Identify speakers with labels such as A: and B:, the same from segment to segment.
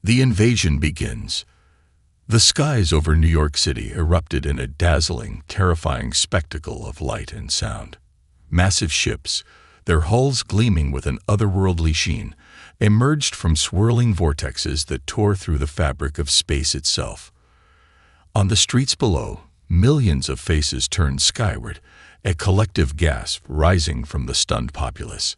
A: The invasion begins. The skies over New York City erupted in a dazzling, terrifying spectacle of light and sound. Massive ships, their hulls gleaming with an otherworldly sheen, emerged from swirling vortexes that tore through the fabric of space itself. On the streets below, millions of faces turned skyward, a collective gasp rising from the stunned populace.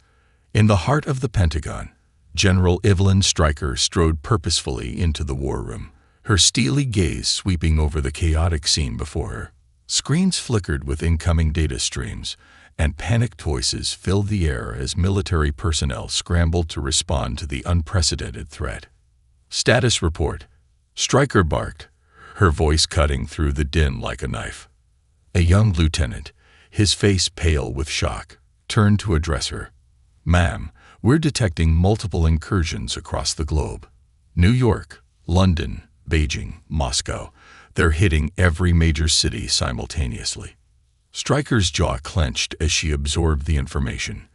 A: In the heart of the Pentagon, General Evelyn Stryker strode purposefully into the war room, her steely gaze sweeping over the chaotic scene before her. Screens flickered with incoming data streams, and panicked voices filled the air as military personnel scrambled to respond to the unprecedented threat. "Status report," Stryker barked, her voice cutting through the din like a knife. A young lieutenant, his face pale with shock, turned to address her. "Ma'am, we're detecting multiple incursions across the globe. New York, London, Beijing, Moscow. They're hitting every major city simultaneously." Stryker's jaw clenched as she absorbed the information.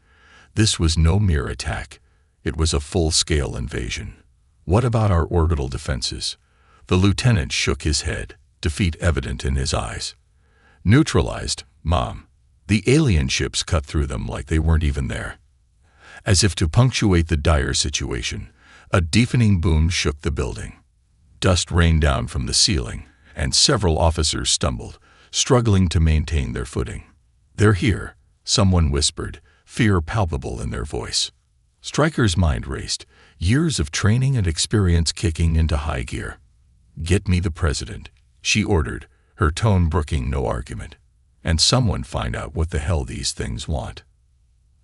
A: This was no mere attack. It was a full-scale invasion. "What about our orbital defenses?" The lieutenant shook his head, defeat evident in his eyes. "Neutralized, Mom. The alien ships cut through them like they weren't even there." As if to punctuate the dire situation, a deafening boom shook the building. Dust rained down from the ceiling, and several officers stumbled, struggling to maintain their footing. "They're here," someone whispered, fear palpable in their voice. Stryker's mind raced, years of training and experience kicking into high gear. "Get me the president," she ordered, her tone brooking no argument. "And someone find out what the hell these things want."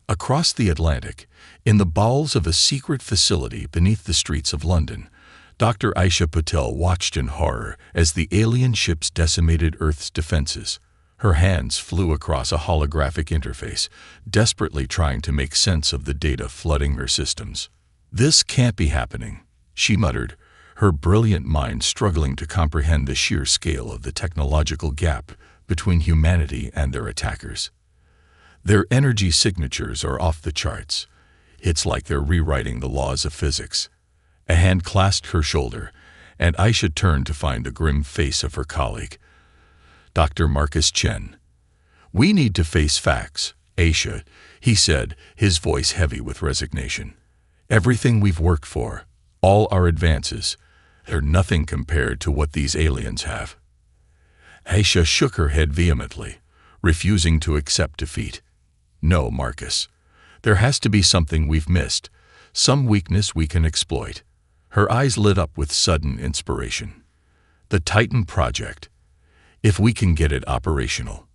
A: Across the Atlantic, in the bowels of a secret facility beneath the streets of London, Dr. Aisha Patel watched in horror as the alien ships decimated Earth's defenses. Her hands flew across a holographic interface, desperately trying to make sense of the data flooding her systems. "This can't be happening," she muttered, her brilliant mind struggling to comprehend the sheer scale of the technological gap between humanity and their attackers. "Their energy signatures are off the charts. It's like they're rewriting the laws of physics." A hand clasped her shoulder, and Aisha turned to find the grim face of her colleague, Dr. Marcus Chen. "We need to face facts, Aisha," he said, his voice heavy with resignation. "Everything we've worked for, all our advances, they're nothing compared to what these aliens have." Aisha shook her head vehemently, refusing to accept defeat. "No, Marcus. There has to be something we've missed, some weakness we can exploit." Her eyes lit up with sudden inspiration. "The Titan Project. If we can get it operational."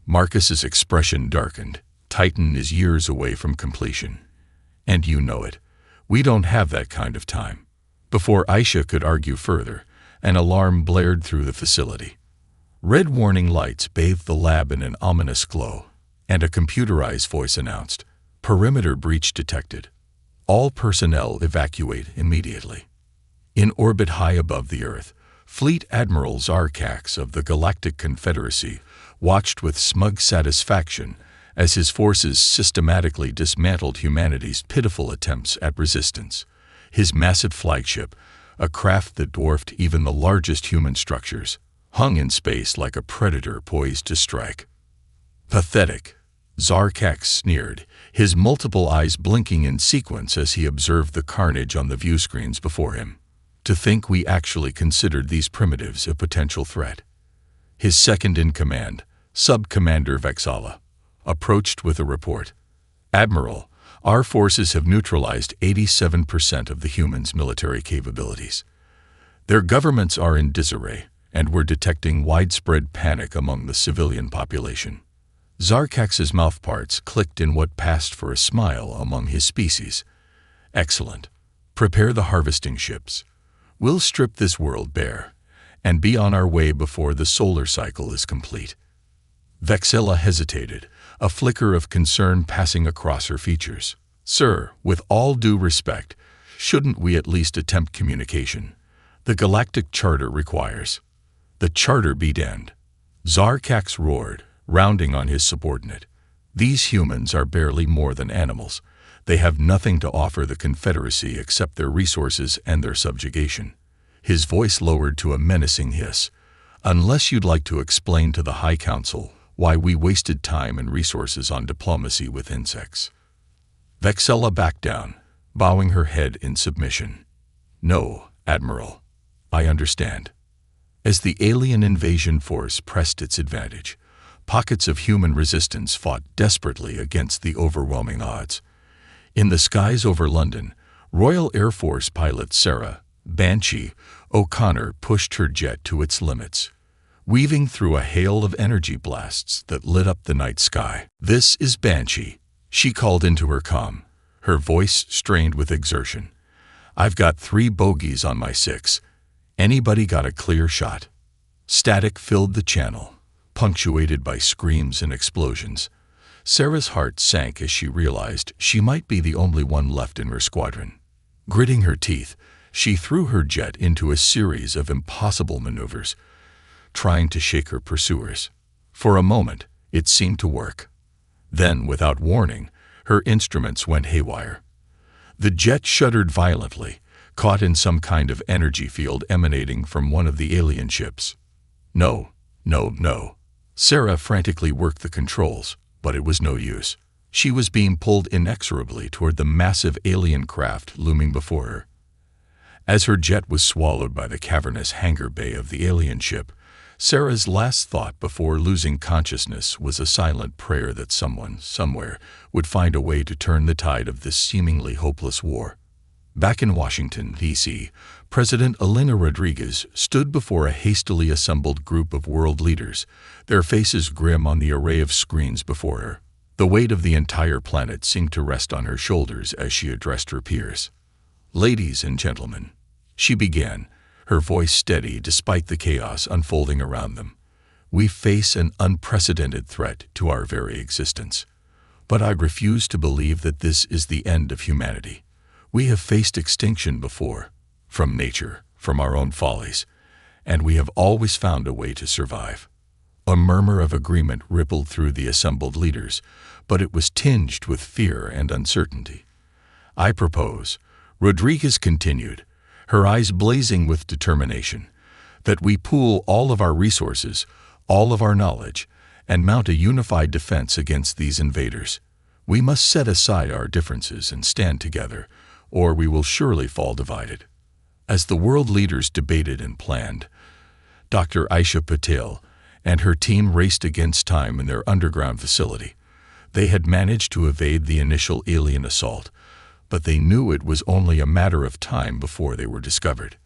A: Marcus's expression darkened. "Titan is years away from completion. And you know it. We don't have that kind of time." Before Aisha could argue further, an alarm blared through the facility. Red warning lights bathed the lab in an ominous glow, and a computerized voice announced, "Perimeter breach detected. All personnel evacuate immediately." In orbit high above the Earth, Fleet Admiral Zarkax of the Galactic Confederacy watched with smug satisfaction as his forces systematically dismantled humanity's pitiful attempts at resistance. His massive flagship, a craft that dwarfed even the largest human structures, hung in space like a predator poised to strike. "Pathetic," Zarkax sneered, his multiple eyes blinking in sequence as he observed the carnage on the viewscreens before him. "To think we actually considered these primitives a potential threat." His second-in-command, Sub-Commander Vexala, approached with a report. "Admiral, our forces have neutralized 87% of the humans' military capabilities. Their governments are in disarray, and we're detecting widespread panic among the civilian population." Zarkax's mouthparts clicked in what passed for a smile among his species. "Excellent. Prepare the harvesting ships. We'll strip this world bare, and be on our way before the solar cycle is complete." Vexilla hesitated, a flicker of concern passing across her features. "Sir, with all due respect, shouldn't we at least attempt communication? The Galactic Charter requires." "The Charter be damned," Zarkax roared, rounding on his subordinate. "These humans are barely more than animals. They have nothing to offer the Confederacy except their resources and their subjugation. His voice lowered to a menacing hiss. Unless you'd like to explain to the High Council why we wasted time and resources on diplomacy with insects. Vexella backed down, bowing her head in submission. No, Admiral. I understand. As the alien invasion force pressed its advantage, pockets of human resistance fought desperately against the overwhelming odds. In the skies over London, Royal Air Force pilot Sarah Banshee O'Connor pushed her jet to its limits, weaving through a hail of energy blasts that lit up the night sky. "This is Banshee," she called into her comm, her voice strained with exertion. "I've got 3 bogeys on my 6. Anybody got a clear shot?" Static filled the channel, punctuated by screams and explosions. Sarah's heart sank as she realized she might be the only one left in her squadron. Gritting her teeth, she threw her jet into a series of impossible maneuvers, trying to shake her pursuers. For a moment, it seemed to work. Then, without warning, her instruments went haywire. The jet shuddered violently, caught in some kind of energy field emanating from one of the alien ships. No. Sarah frantically worked the controls, but it was no use. She was being pulled inexorably toward the massive alien craft looming before her. As her jet was swallowed by the cavernous hangar bay of the alien ship, Sarah's last thought before losing consciousness was a silent prayer that someone, somewhere, would find a way to turn the tide of this seemingly hopeless war. Back in Washington, D.C., President Elena Rodriguez stood before a hastily assembled group of world leaders, their faces grim on the array of screens before her. The weight of the entire planet seemed to rest on her shoulders as she addressed her peers. "Ladies and gentlemen," she began, her voice steady despite the chaos unfolding around them. "We face an unprecedented threat to our very existence. But I refuse to believe that this is the end of humanity. We have faced extinction before, from nature, from our own follies, and we have always found a way to survive." A murmur of agreement rippled through the assembled leaders, but it was tinged with fear and uncertainty. "I propose," Rodriguez continued, her eyes blazing with determination, "that we pool all of our resources, all of our knowledge, and mount a unified defense against these invaders. We must set aside our differences and stand together, or we will surely fall divided." As the world leaders debated and planned, Dr. Aisha Patel and her team raced against time in their underground facility. They had managed to evade the initial alien assault, but they knew it was only a matter of time before they were discovered.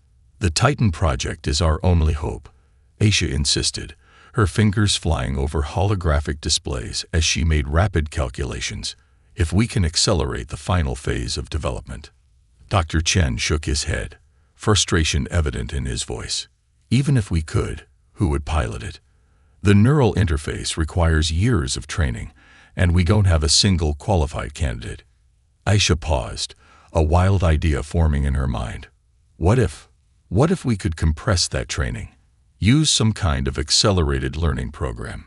A: "The Titan project is our only hope," Aisha insisted, her fingers flying over holographic displays as she made rapid calculations. "If we can accelerate the final phase of development." Dr. Chen shook his head, frustration evident in his voice. "Even if we could, who would pilot it? The neural interface requires years of training, and we don't have a single qualified candidate." Aisha paused, a wild idea forming in her mind. What if we could compress that training? Use some kind of accelerated learning program?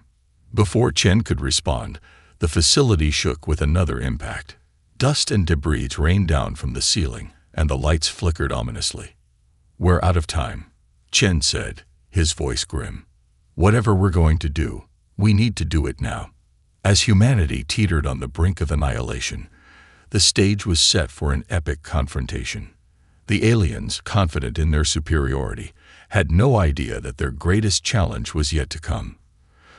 A: Before Chen could respond, the facility shook with another impact. Dust and debris rained down from the ceiling, and the lights flickered ominously. "We're out of time," Chen said, his voice grim. "Whatever we're going to do, we need to do it now." As humanity teetered on the brink of annihilation, the stage was set for an epic confrontation. The aliens, confident in their superiority, had no idea that their greatest challenge was yet to come.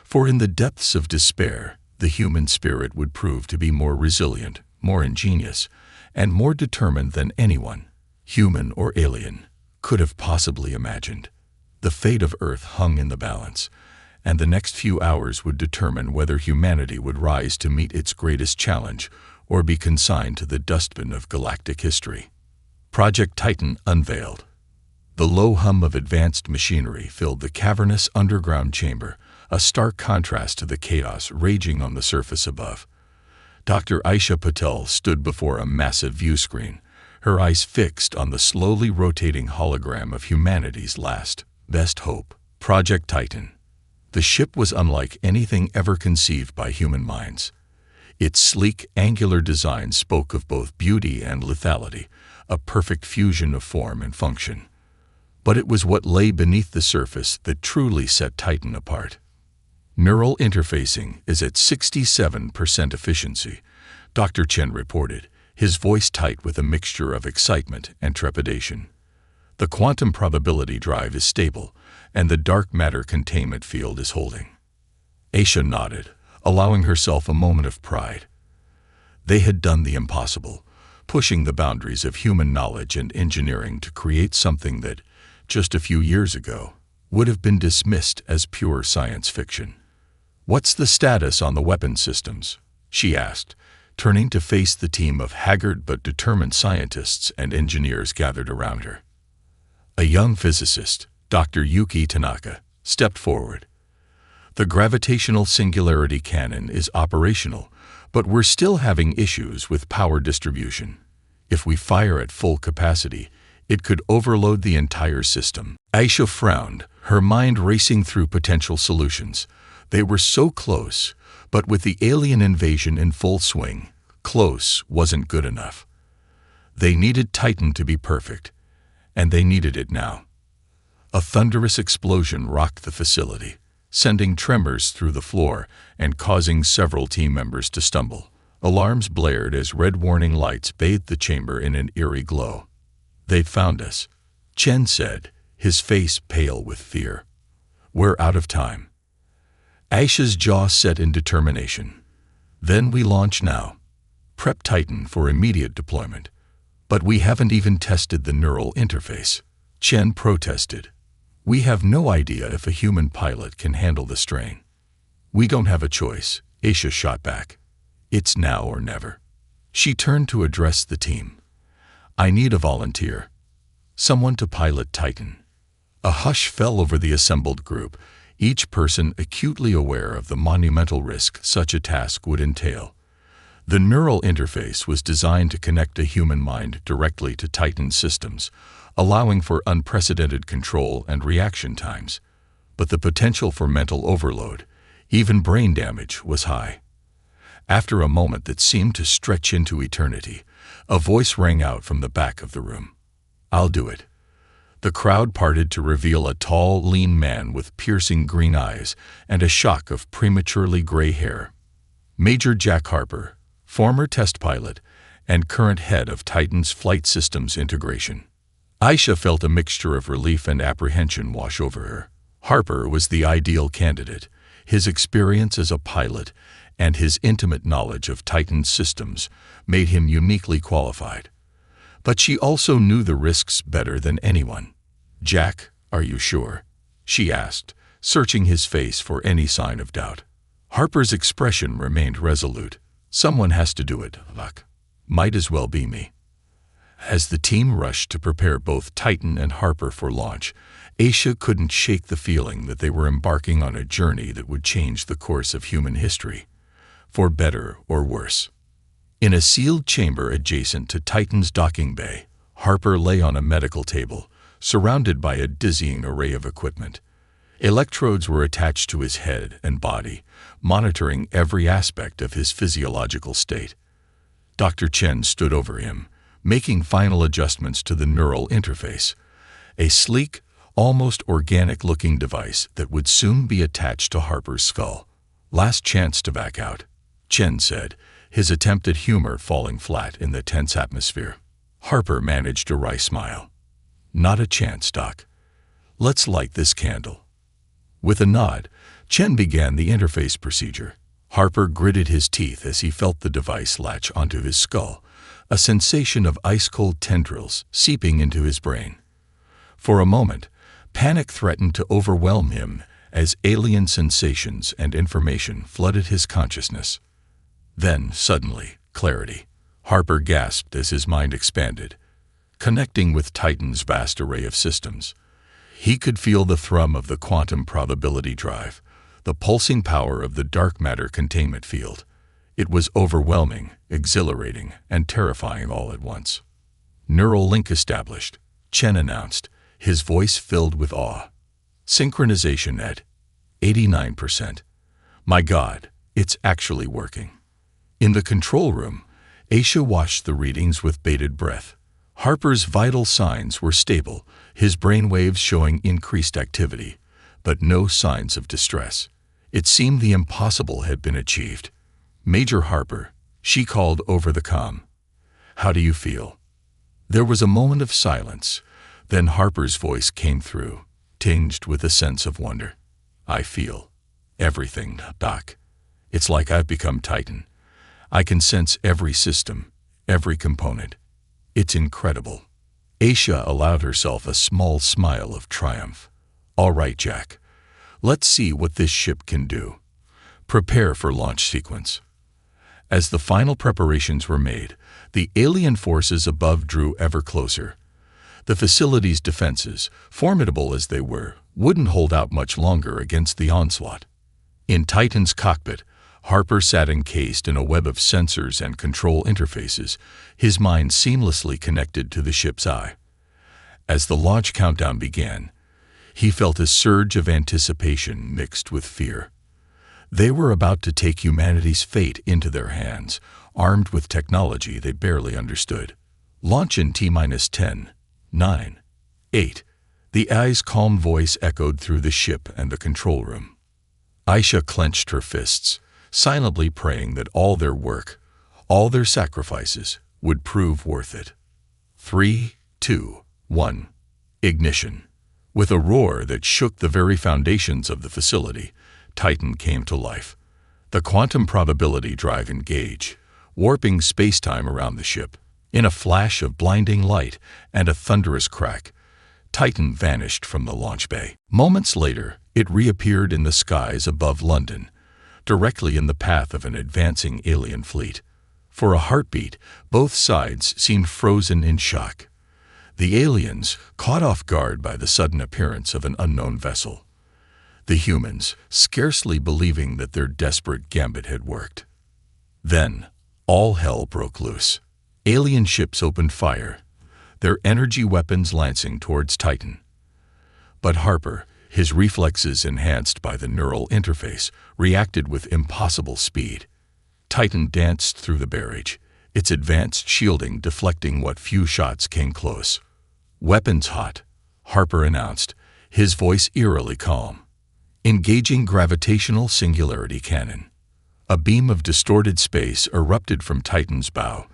A: For in the depths of despair, the human spirit would prove to be more resilient, more ingenious, and more determined than anyone, human or alien, could have possibly imagined. The fate of Earth hung in the balance, and the next few hours would determine whether humanity would rise to meet its greatest challenge or be consigned to the dustbin of galactic history. Project Titan unveiled. The low hum of advanced machinery filled the cavernous underground chamber, a stark contrast to the chaos raging on the surface above. Dr. Aisha Patel stood before a massive view screen, her eyes fixed on the slowly rotating hologram of humanity's last, best hope, Project Titan. The ship was unlike anything ever conceived by human minds. Its sleek, angular design spoke of both beauty and lethality, a perfect fusion of form and function. But it was what lay beneath the surface that truly set Titan apart. Neural interfacing is at 67% efficiency, Dr. Chen reported, his voice tight with a mixture of excitement and trepidation. The quantum probability drive is stable, and the dark matter containment field is holding. Aisha nodded, allowing herself a moment of pride. They had done the impossible, pushing the boundaries of human knowledge and engineering to create something that, just a few years ago, would have been dismissed as pure science fiction. "What's the status on the weapon systems?" she asked, turning to face the team of haggard but determined scientists and engineers gathered around her. A young physicist, Dr. Yuki Tanaka, stepped forward. "The gravitational singularity cannon is operational, but we're still having issues with power distribution. If we fire at full capacity, it could overload the entire system." Aisha frowned, her mind racing through potential solutions. They were so close, but with the alien invasion in full swing, close wasn't good enough. They needed Titan to be perfect, and they needed it now. A thunderous explosion rocked the facility, sending tremors through the floor and causing several team members to stumble. Alarms blared as red warning lights bathed the chamber in an eerie glow. "They've found us," Chen said, his face pale with fear. "We're out of time." Aisha's jaw set in determination. "Then we launch now. Prep Titan for immediate deployment." "But we haven't even tested the neural interface," Chen protested. "We have no idea if a human pilot can handle the strain." "We don't have a choice," Aisha shot back. "It's now or never." She turned to address the team. "I need a volunteer. Someone to pilot Titan." A hush fell over the assembled group, each person acutely aware of the monumental risk such a task would entail. The neural interface was designed to connect a human mind directly to Titan's systems, allowing for unprecedented control and reaction times. But the potential for mental overload, even brain damage, was high. After a moment that seemed to stretch into eternity, a voice rang out from the back of the room. "I'll do it." The crowd parted to reveal a tall, lean man with piercing green eyes and a shock of prematurely gray hair. Major Jack Harper, former test pilot and current head of Titan's flight systems integration. Aisha felt a mixture of relief and apprehension wash over her. Harper was the ideal candidate. His experience as a pilot and his intimate knowledge of Titan's systems made him uniquely qualified. But she also knew the risks better than anyone. "Jack, are you sure?" she asked, searching his face for any sign of doubt. Harper's expression remained resolute. "Someone has to do it, Luck. Might as well be me." As the team rushed to prepare both Titan and Harper for launch, Aisha couldn't shake the feeling that they were embarking on a journey that would change the course of human history, for better or worse. In a sealed chamber adjacent to Titan's docking bay, Harper lay on a medical table, surrounded by a dizzying array of equipment. Electrodes were attached to his head and body, monitoring every aspect of his physiological state. Dr. Chen stood over him, making final adjustments to the neural interface, a sleek, almost organic-looking device that would soon be attached to Harper's skull. "Last chance to back out," Chen said, his attempt at humor falling flat in the tense atmosphere. Harper managed a wry smile. "Not a chance, Doc. Let's light this candle." With a nod, Chen began the interface procedure. Harper gritted his teeth as he felt the device latch onto his skull, a sensation of ice-cold tendrils seeping into his brain. For a moment, panic threatened to overwhelm him as alien sensations and information flooded his consciousness. Then, suddenly, clarity. Harper gasped as his mind expanded, connecting with Titan's vast array of systems. He could feel the thrum of the quantum probability drive, the pulsing power of the dark matter containment field. It was overwhelming, exhilarating, and terrifying all at once. "Neural link established," Chen announced, his voice filled with awe. "Synchronization at 89%. My God, it's actually working." In the control room, Aisha watched the readings with bated breath. Harper's vital signs were stable, his brainwaves showing increased activity, but no signs of distress. It seemed the impossible had been achieved. "Major Harper," she called over the comm. "How do you feel?" There was a moment of silence. Then Harper's voice came through, tinged with a sense of wonder. "I feel everything, Doc. It's like I've become Titan. I can sense every system, every component. It's incredible." Aisha allowed herself a small smile of triumph. "All right, Jack. Let's see what this ship can do. Prepare for launch sequence." As the final preparations were made, the alien forces above drew ever closer. The facility's defenses, formidable as they were, wouldn't hold out much longer against the onslaught. In Titan's cockpit, Harper sat encased in a web of sensors and control interfaces, his mind seamlessly connected to the ship's eye. As the launch countdown began, he felt a surge of anticipation mixed with fear. They were about to take humanity's fate into their hands, armed with technology they barely understood. "Launch in T-10, 9, 8. The eye's calm voice echoed through the ship and the control room. Aisha clenched her fists, silently praying that all their work, all their sacrifices, would prove worth it. 3, 2, 1. Ignition. With a roar that shook the very foundations of the facility, Titan came to life. The quantum probability drive engaged, warping space-time around the ship. In a flash of blinding light and a thunderous crack, Titan vanished from the launch bay. Moments later, it reappeared in the skies above London, directly in the path of an advancing alien fleet. For a heartbeat, both sides seemed frozen in shock. The aliens, caught off guard by the sudden appearance of an unknown vessel. The humans, scarcely believing that their desperate gambit had worked. Then, all hell broke loose. Alien ships opened fire, their energy weapons lancing towards Titan. But Harper, his reflexes enhanced by the neural interface, reacted with impossible speed. Titan danced through the barrage, its advanced shielding deflecting what few shots came close. "Weapons hot," Harper announced, his voice eerily calm. "Engaging gravitational singularity cannon." A beam of distorted space erupted from Titan's bow,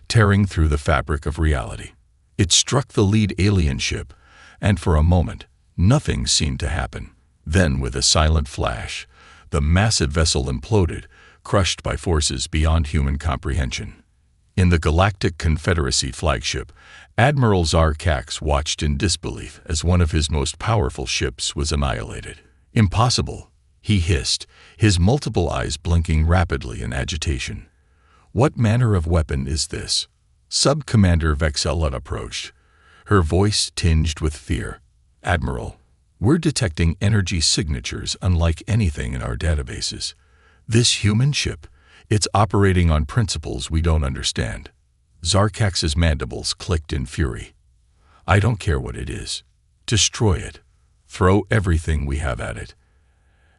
A: tearing through the fabric of reality. It struck the lead alien ship, and for a moment, nothing seemed to happen. Then, with a silent flash, the massive vessel imploded, crushed by forces beyond human comprehension. In the Galactic Confederacy flagship, Admiral Zarkax watched in disbelief as one of his most powerful ships was annihilated. "Impossible," he hissed, his multiple eyes blinking rapidly in agitation. "What manner of weapon is this?" Sub-Commander Vexella approached, her voice tinged with fear. "Admiral, we're detecting energy signatures unlike anything in our databases. This human ship, it's operating on principles we don't understand." Zarkax's mandibles clicked in fury. "I don't care what it is. Destroy it. Throw everything we have at it."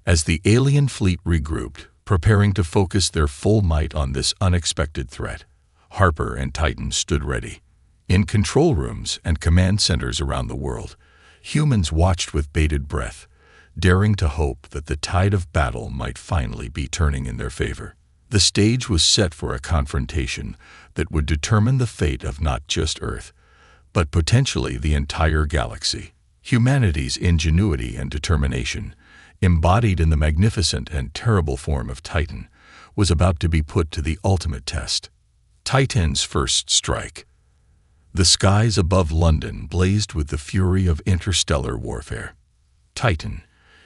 A: As the alien fleet regrouped, preparing to focus their full might on this unexpected threat, Harper and Titan stood ready. In control rooms and command centers around the world, humans watched with bated breath, daring to hope that the tide of battle might finally be turning in their favor. The stage was set for a confrontation that would determine the fate of not just Earth, but potentially the entire galaxy. Humanity's ingenuity and determination, embodied in the magnificent and terrible form of Titan, was about to be put to the ultimate test. Titan's first strike. The skies above London blazed with the fury of interstellar warfare. Titan,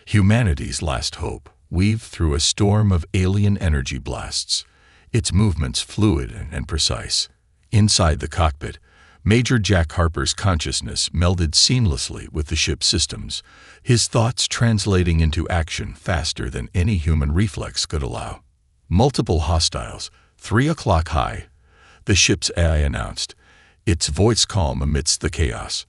A: humanity's last hope, weaved through a storm of alien energy blasts, its movements fluid and precise. Inside the cockpit, Major Jack Harper's consciousness melded seamlessly with the ship's systems, his thoughts translating into action faster than any human reflex could allow. "Multiple hostiles, 3 o'clock high," the ship's AI announced, its voice calm amidst the chaos.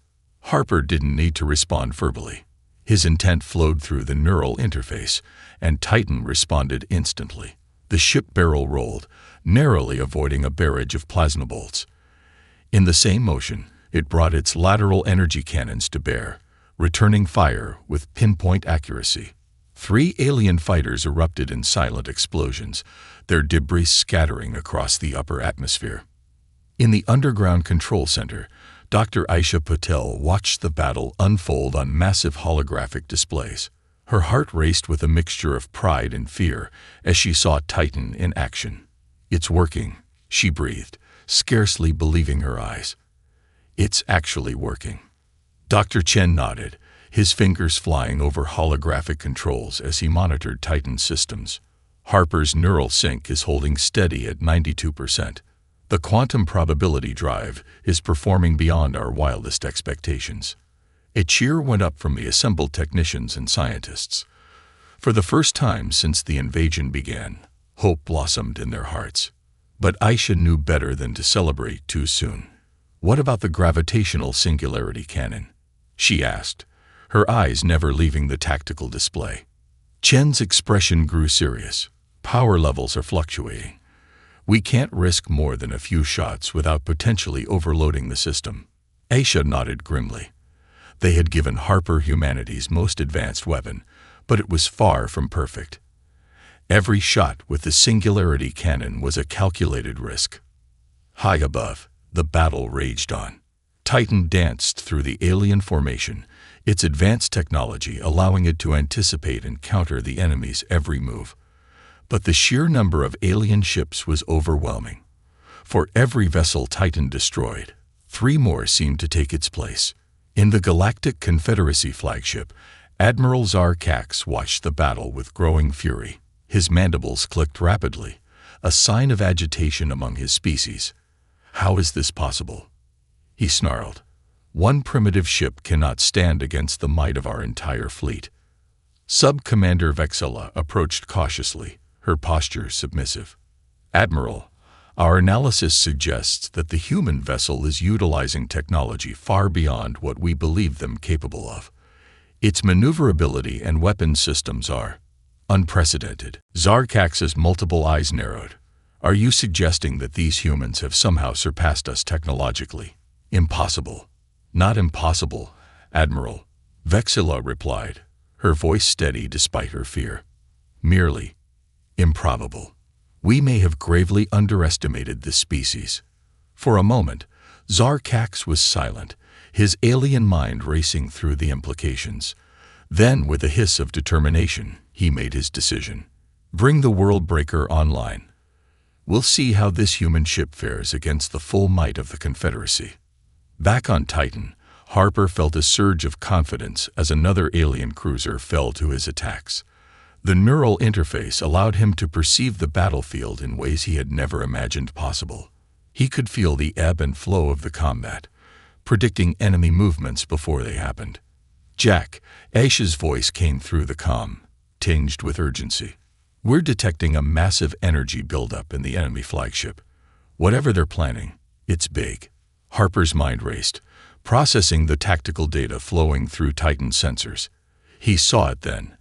A: Harper didn't need to respond verbally. His intent flowed through the neural interface, and Titan responded instantly. The ship barrel rolled, narrowly avoiding a barrage of plasma bolts. In the same motion, it brought its lateral energy cannons to bear, returning fire with pinpoint accuracy. 3 alien fighters erupted in silent explosions, their debris scattering across the upper atmosphere. In the underground control center, Dr. Aisha Patel watched the battle unfold on massive holographic displays. Her heart raced with a mixture of pride and fear as she saw Titan in action. "It's working," she breathed, scarcely believing her eyes. "It's actually working." Dr. Chen nodded, his fingers flying over holographic controls as he monitored Titan's systems. Harper's neural sync is holding steady at 92%. The quantum probability drive is performing beyond our wildest expectations. A cheer went up from the assembled technicians and scientists. For the first time since the invasion began, hope blossomed in their hearts. But Aisha knew better than to celebrate too soon. "What about the gravitational singularity cannon?" she asked, her eyes never leaving the tactical display. Chen's expression grew serious. "Power levels are fluctuating. We can't risk more than a few shots without potentially overloading the system." Aisha nodded grimly. They had given Harper humanity's most advanced weapon, but it was far from perfect. Every shot with the singularity cannon was a calculated risk. High above, the battle raged on. Titan danced through the alien formation, its advanced technology allowing it to anticipate and counter the enemy's every move. But the sheer number of alien ships was overwhelming. For every vessel Titan destroyed, 3 more seemed to take its place. In the Galactic Confederacy flagship, Admiral Zarkax watched the battle with growing fury. His mandibles clicked rapidly, a sign of agitation among his species. "How is this possible?" he snarled. "One primitive ship cannot stand against the might of our entire fleet." Sub-Commander Vexilla approached cautiously, her posture submissive. "Admiral, our analysis suggests that the human vessel is utilizing technology far beyond what we believe them capable of. Its maneuverability and weapon systems are unprecedented." Zarkax's multiple eyes narrowed. "Are you suggesting that these humans have somehow surpassed us technologically?" "Impossible." "Not impossible, Admiral," Vexilla replied, her voice steady despite her fear. "Merely improbable. We may have gravely underestimated this species." For a moment, Zarkax was silent, his alien mind racing through the implications. Then, with a hiss of determination, he made his decision. "Bring the World Breaker online. We'll see how this human ship fares against the full might of the Confederacy." Back on Titan, Harper felt a surge of confidence as another alien cruiser fell to his attacks. The neural interface allowed him to perceive the battlefield in ways he had never imagined possible. He could feel the ebb and flow of the combat, predicting enemy movements before they happened. "Jack," Aisha's voice came through the comm, tinged with urgency. "We're detecting a massive energy buildup in the enemy flagship. Whatever they're planning, it's big." Harper's mind raced, processing the tactical data flowing through Titan sensors. He saw it then.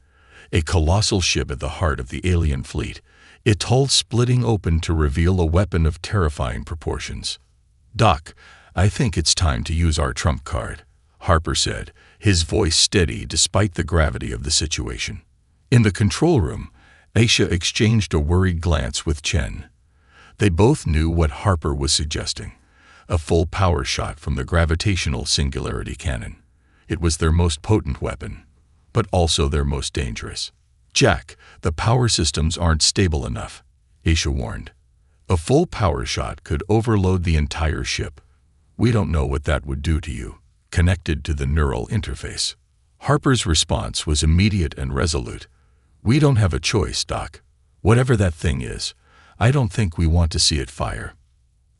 A: A colossal ship at the heart of the alien fleet, its hull splitting open to reveal a weapon of terrifying proportions. "Doc, I think it's time to use our trump card," Harper said, his voice steady despite the gravity of the situation. In the control room, Aisha exchanged a worried glance with Chen. They both knew what Harper was suggesting. A full power shot from the gravitational singularity cannon. It was their most potent weapon, but also their most dangerous. "Jack, the power systems aren't stable enough," Aisha warned. "A full power shot could overload the entire ship. We don't know what that would do to you," connected to the neural interface. Harper's response was immediate and resolute. "We don't have a choice, Doc. Whatever that thing is, I don't think we want to see it fire."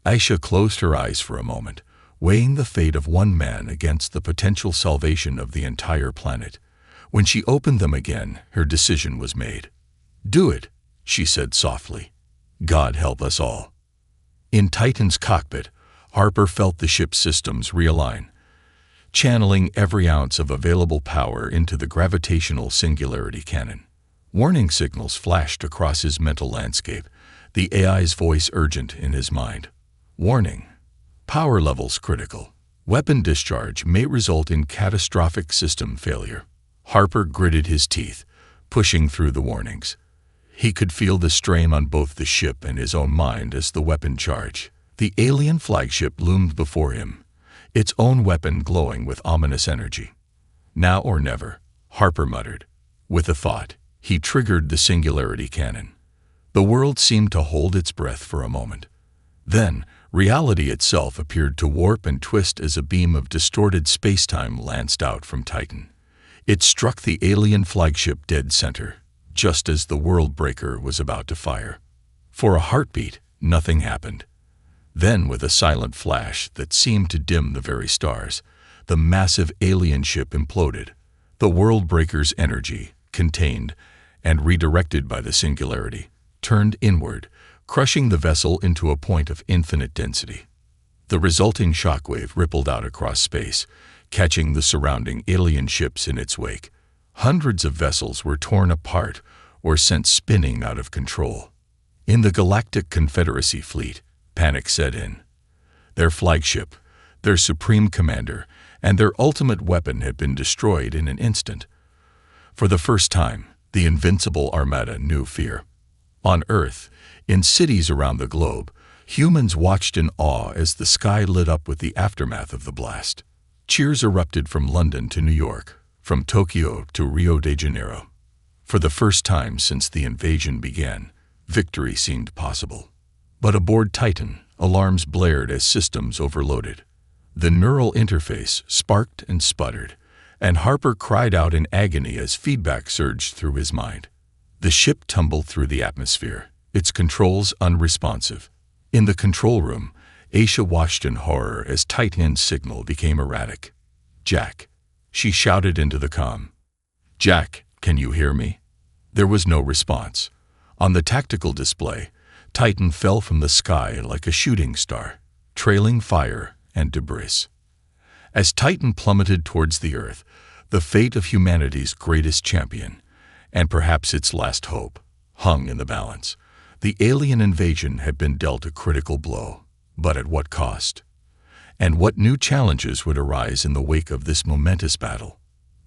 A: Aisha closed her eyes for a moment, weighing the fate of one man against the potential salvation of the entire planet. When she opened them again, her decision was made. "Do it," she said softly. "God help us all." In Titan's cockpit, Harper felt the ship's systems realign, channeling every ounce of available power into the gravitational singularity cannon. Warning signals flashed across his mental landscape, the AI's voice urgent in his mind. Warning. Power levels critical. Weapon discharge may result in catastrophic system failure. Harper gritted his teeth, pushing through the warnings. He could feel the strain on both the ship and his own mind as the weapon charged. The alien flagship loomed before him, its own weapon glowing with ominous energy. Now or never, Harper muttered. With a thought, he triggered the singularity cannon. The world seemed to hold its breath for a moment. Then, reality itself appeared to warp and twist as a beam of distorted space-time lanced out from Titan. It struck the alien flagship dead center, just as the world breaker was about to fire. For a heartbeat, nothing happened. Then, with a silent flash that seemed to dim the very stars, the massive alien ship imploded. The world breaker's energy, contained and redirected by the singularity, turned inward, crushing the vessel into a point of infinite density. The resulting shockwave rippled out across space, catching the surrounding alien ships in its wake. Hundreds of vessels were torn apart or sent spinning out of control. In the Galactic Confederacy fleet, panic set in. Their flagship, their supreme commander, and their ultimate weapon had been destroyed in an instant. For the first time, the invincible armada knew fear. On Earth, in cities around the globe, humans watched in awe as the sky lit up with the aftermath of the blast. Cheers erupted from London to New York, from Tokyo to Rio de Janeiro. For the first time since the invasion began, victory seemed possible. But aboard Titan, alarms blared as systems overloaded. The neural interface sparked and sputtered, and Harper cried out in agony as feedback surged through his mind. The ship tumbled through the atmosphere, its controls unresponsive. In the control room, Aisha watched in horror as Titan's signal became erratic. "Jack," she shouted into the comm. "Jack, can you hear me?" There was no response. On the tactical display, Titan fell from the sky like a shooting star, trailing fire and debris. As Titan plummeted towards the Earth, the fate of humanity's greatest champion, and perhaps its last hope, hung in the balance. The alien invasion had been dealt a critical blow, but at what cost? And what new challenges would arise in the wake of this momentous battle?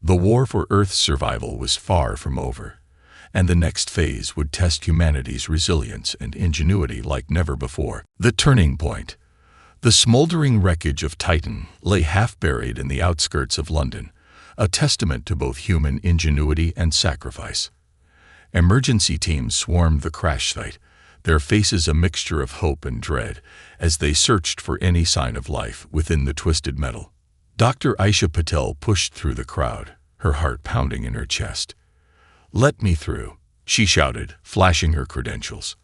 A: The war for Earth's survival was far from over, and the next phase would test humanity's resilience and ingenuity like never before. The turning point. The smoldering wreckage of Titan lay half-buried in the outskirts of London, a testament to both human ingenuity and sacrifice. Emergency teams swarmed the crash site, their faces a mixture of hope and dread as they searched for any sign of life within the twisted metal. Dr. Aisha Patel pushed through the crowd, her heart pounding in her chest. "Let me through," she shouted, flashing her credentials.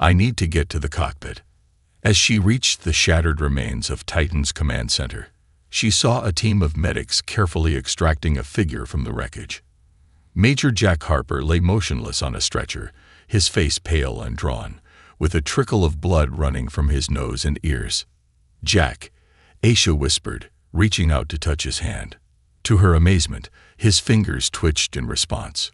A: "I need to get to the cockpit." As she reached the shattered remains of Titan's command center, she saw a team of medics carefully extracting a figure from the wreckage. Major Jack Harper lay motionless on a stretcher, his face pale and drawn, with a trickle of blood running from his nose and ears. "Jack," Aisha whispered, reaching out to touch his hand. To her amazement, his fingers twitched in response.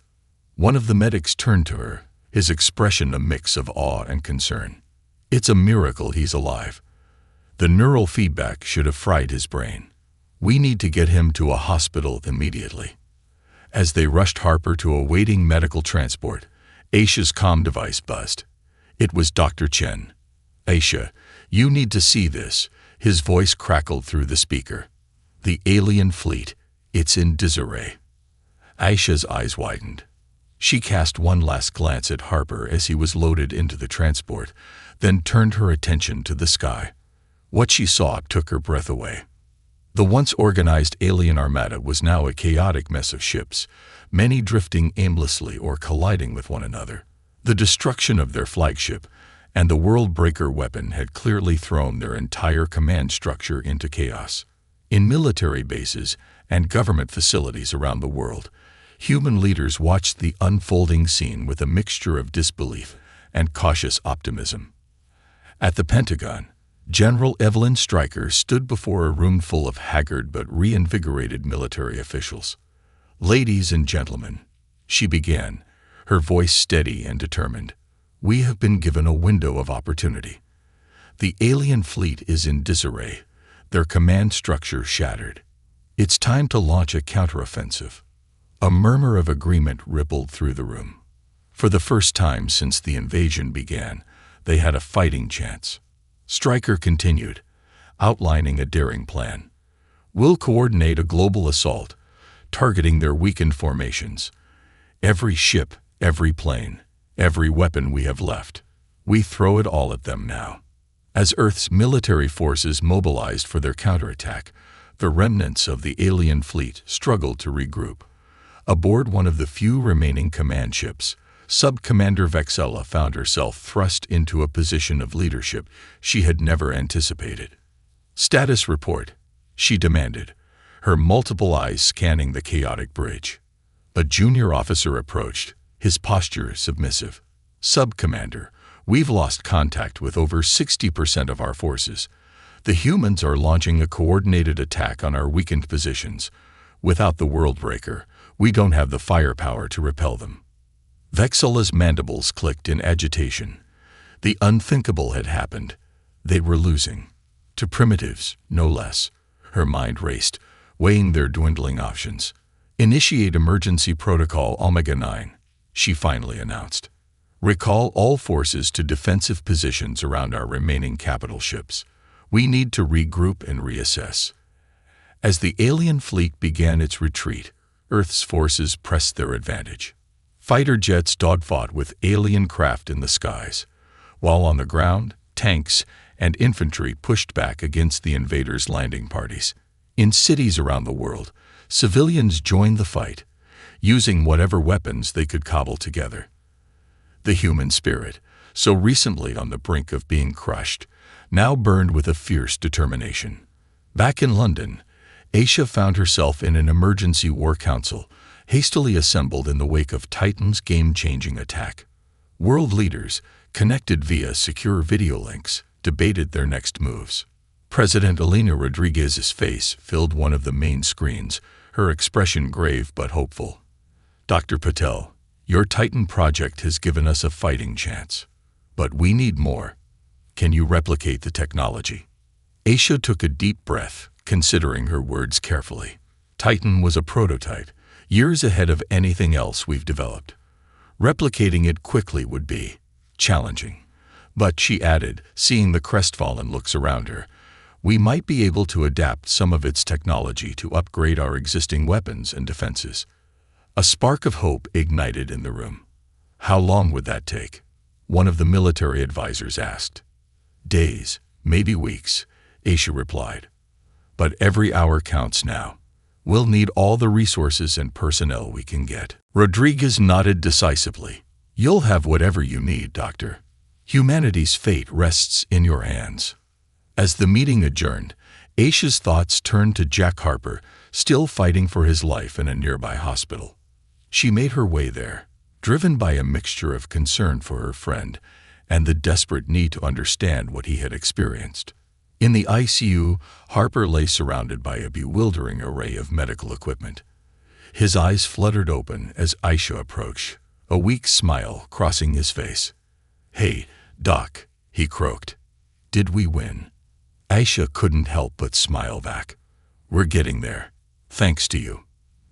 A: One of the medics turned to her, his expression a mix of awe and concern. "It's a miracle he's alive." The neural feedback should have fried his brain. "We need to get him to a hospital immediately." As they rushed Harper to a waiting medical transport, Aisha's comm device buzzed. It was Dr. Chen. "Aisha, you need to see this," his voice crackled through the speaker. "The alien fleet, it's in disarray." Aisha's eyes widened. She cast one last glance at Harper as he was loaded into the transport, then turned her attention to the sky. What she saw took her breath away. The once organized alien armada was now a chaotic mess of ships, many drifting aimlessly or colliding with one another. The destruction of their flagship and the world breaker weapon had clearly thrown their entire command structure into chaos. In military bases and government facilities around the world, human leaders watched the unfolding scene with a mixture of disbelief and cautious optimism. At the Pentagon, General Evelyn Stryker stood before a room full of haggard but reinvigorated military officials. "Ladies and gentlemen," she began, her voice steady and determined. "We have been given a window of opportunity. The alien fleet is in disarray, their command structure shattered. It's time to launch a counteroffensive." A murmur of agreement rippled through the room. For the first time since the invasion began, they had a fighting chance. Stryker continued, outlining a daring plan. "We'll coordinate a global assault, targeting their weakened formations. Every ship, every plane, every weapon we have left. We throw it all at them now." As Earth's military forces mobilized for their counterattack, the remnants of the alien fleet struggled to regroup. Aboard one of the few remaining command ships, Sub-Commander Vexella found herself thrust into a position of leadership she had never anticipated. "Status report," she demanded, her multiple eyes scanning the chaotic bridge. A junior officer approached, his posture submissive. "Sub-Commander, we've lost contact with over 60% of our forces. The humans are launching a coordinated attack on our weakened positions. Without the Worldbreaker, we don't have the firepower to repel them." Vexella's mandibles clicked in agitation. The unthinkable had happened. They were losing. To primitives, no less. Her mind raced, weighing their dwindling options. "Initiate emergency protocol Omega-9, she finally announced. "Recall all forces to defensive positions around our remaining capital ships. We need to regroup and reassess." As the alien fleet began its retreat, Earth's forces pressed their advantage. Fighter jets dogfought with alien craft in the skies, while on the ground, tanks and infantry pushed back against the invaders' landing parties. In cities around the world, civilians joined the fight, using whatever weapons they could cobble together. The human spirit, so recently on the brink of being crushed, now burned with a fierce determination. Back in London, Aisha found herself in an emergency war council, hastily assembled in the wake of Titan's game-changing attack. World leaders, connected via secure video links, debated their next moves. President Elena Rodriguez's face filled one of the main screens, her expression grave but hopeful. "Dr. Patel, your Titan project has given us a fighting chance. But we need more. Can you replicate the technology?" Aisha took a deep breath, considering her words carefully. Titan was a prototype, years ahead of anything else we've developed. Replicating it quickly would be challenging. But, she added, seeing the crestfallen looks around her, we might be able to adapt some of its technology to upgrade our existing weapons and defenses. A spark of hope ignited in the room. "How long would that take?" one of the military advisors asked. "Days, maybe weeks," Aisha replied. "But every hour counts now. We'll need all the resources and personnel we can get." Rodriguez nodded decisively. "You'll have whatever you need, Doctor. Humanity's fate rests in your hands." As the meeting adjourned, Aisha's thoughts turned to Jack Harper, still fighting for his life in a nearby hospital. She made her way there, driven by a mixture of concern for her friend and the desperate need to understand what he had experienced. In the ICU, Harper lay surrounded by a bewildering array of medical equipment. His eyes fluttered open as Aisha approached, a weak smile crossing his face. "Hey, Doc," he croaked. "Did we win?" Aisha couldn't help but smile back. "We're getting there. Thanks to you.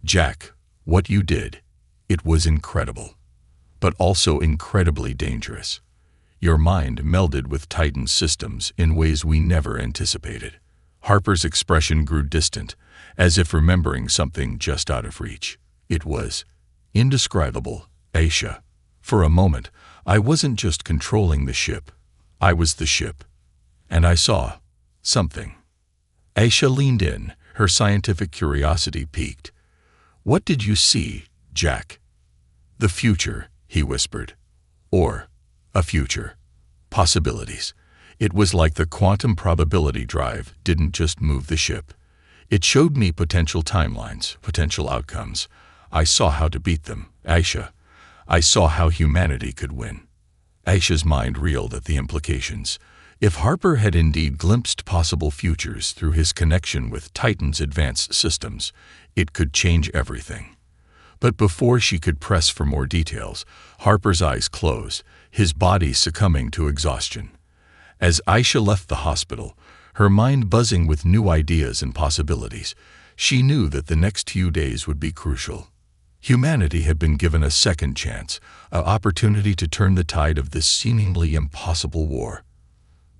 A: Jack, what you did, it was incredible. But also incredibly dangerous. Your mind melded with Titan's systems in ways we never anticipated." Harper's expression grew distant, as if remembering something just out of reach. "It was indescribable, Aisha. For a moment, I wasn't just controlling the ship. I was the ship. And I saw something." Aisha leaned in, her scientific curiosity piqued. "What did you see, Jack?" "The future," he whispered. "Or a future. Possibilities." It was like the quantum probability drive didn't just move the ship. It showed me potential timelines, potential outcomes. I saw how to beat them, Aisha. I saw how humanity could win. Aisha's mind reeled at the implications. If Harper had indeed glimpsed possible futures through his connection with Titan's advanced systems, it could change everything. But before she could press for more details, Harper's eyes closed, his body succumbing to exhaustion. As Aisha left the hospital, her mind buzzing with new ideas and possibilities, she knew that the next few days would be crucial. Humanity had been given a second chance, an opportunity to turn the tide of this seemingly impossible war.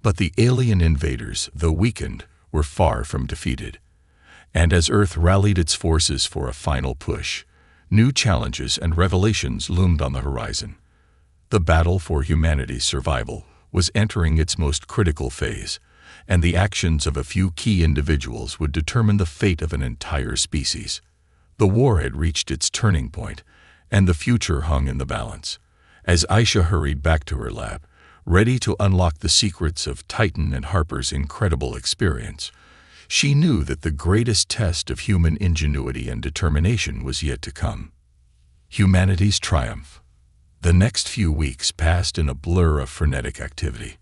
A: But the alien invaders, though weakened, were far from defeated. And as Earth rallied its forces for a final push, new challenges and revelations loomed on the horizon. The battle for humanity's survival was entering its most critical phase, and the actions of a few key individuals would determine the fate of an entire species. The war had reached its turning point, and the future hung in the balance. As Aisha hurried back to her lab, ready to unlock the secrets of Titan and Harper's incredible experience, she knew that the greatest test of human ingenuity and determination was yet to come. Humanity's triumph. The next few weeks passed in a blur of frenetic activity.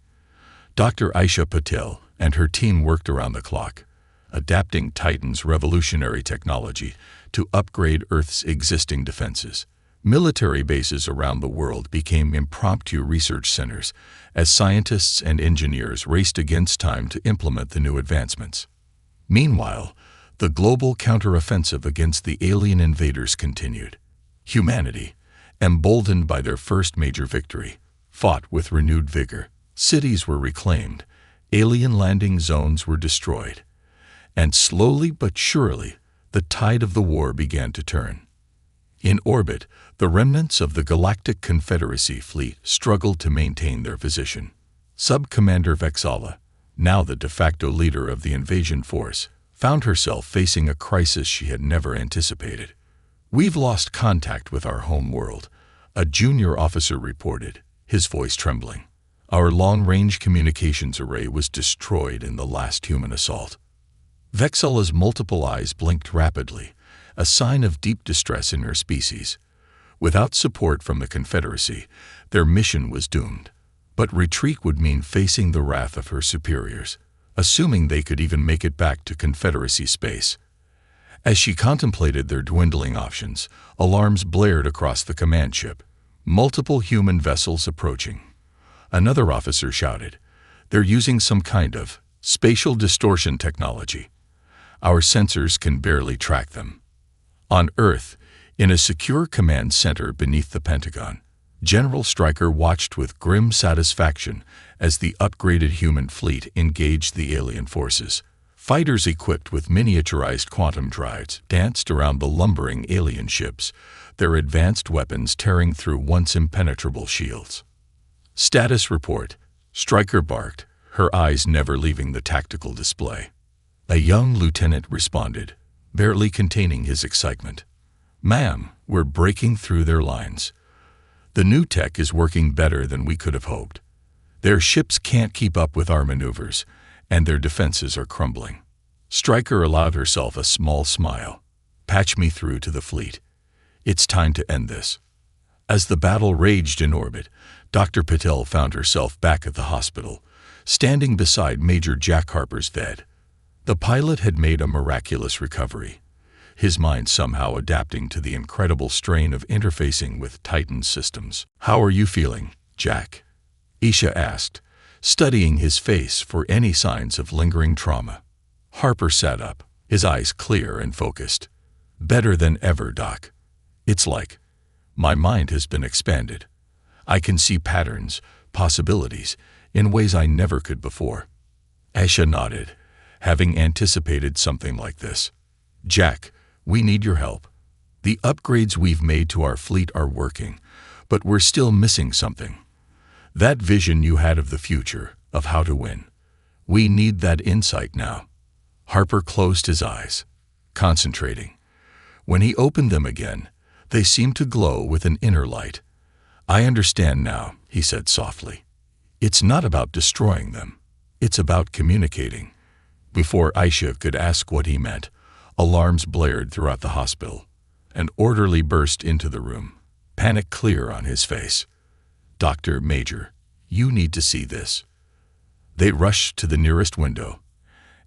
A: Dr. Aisha Patel and her team worked around the clock, adapting Titan's revolutionary technology to upgrade Earth's existing defenses. Military bases around the world became impromptu research centers as scientists and engineers raced against time to implement the new advancements. Meanwhile, the global counteroffensive against the alien invaders continued. Humanity, emboldened by their first major victory, fought with renewed vigor. Cities were reclaimed, alien landing zones were destroyed, and slowly but surely, the tide of the war began to turn. In orbit, the remnants of the Galactic Confederacy fleet struggled to maintain their position. Sub-Commander Vexala, now the de facto leader of the invasion force, found herself facing a crisis she had never anticipated. "We've lost contact with our home world," a junior officer reported, his voice trembling. "Our long-range communications array was destroyed in the last human assault." Vexala's multiple eyes blinked rapidly, a sign of deep distress in her species. Without support from the Confederacy, their mission was doomed. But retreat would mean facing the wrath of her superiors, assuming they could even make it back to Confederacy space. As she contemplated their dwindling options, alarms blared across the command ship. Multiple human vessels approaching. Another officer shouted, "They're using some kind of spatial distortion technology. Our sensors can barely track them." On Earth, in a secure command center beneath the Pentagon, General Stryker watched with grim satisfaction as the upgraded human fleet engaged the alien forces. Fighters equipped with miniaturized quantum drives danced around the lumbering alien ships, their advanced weapons tearing through once impenetrable shields. "Status report," Stryker barked, her eyes never leaving the tactical display. A young lieutenant responded, barely containing his excitement. "Ma'am, we're breaking through their lines. The new tech is working better than we could have hoped. Their ships can't keep up with our maneuvers, and their defenses are crumbling." Stryker allowed herself a small smile. "Patch me through to the fleet. It's time to end this." As the battle raged in orbit, Dr. Patel found herself back at the hospital, standing beside Major Jack Harper's bed. The pilot had made a miraculous recovery, his mind somehow adapting to the incredible strain of interfacing with Titan's systems. "How are you feeling, Jack?" Aisha asked, studying his face for any signs of lingering trauma. Harper sat up, his eyes clear and focused. "Better than ever, Doc. It's like my mind has been expanded. I can see patterns, possibilities, in ways I never could before." Aisha nodded, having anticipated something like this. "Jack, we need your help. The upgrades we've made to our fleet are working, but we're still missing something. That vision you had of the future, of how to win. We need that insight now." Harper closed his eyes, concentrating. When he opened them again, they seemed to glow with an inner light. "I understand now," he said softly. "It's not about destroying them. It's about communicating." Before Aisha could ask what he meant, alarms blared throughout the hospital. An orderly burst into the room, panic clear on his face. "Dr. Major, you need to see this." They rushed to the nearest window,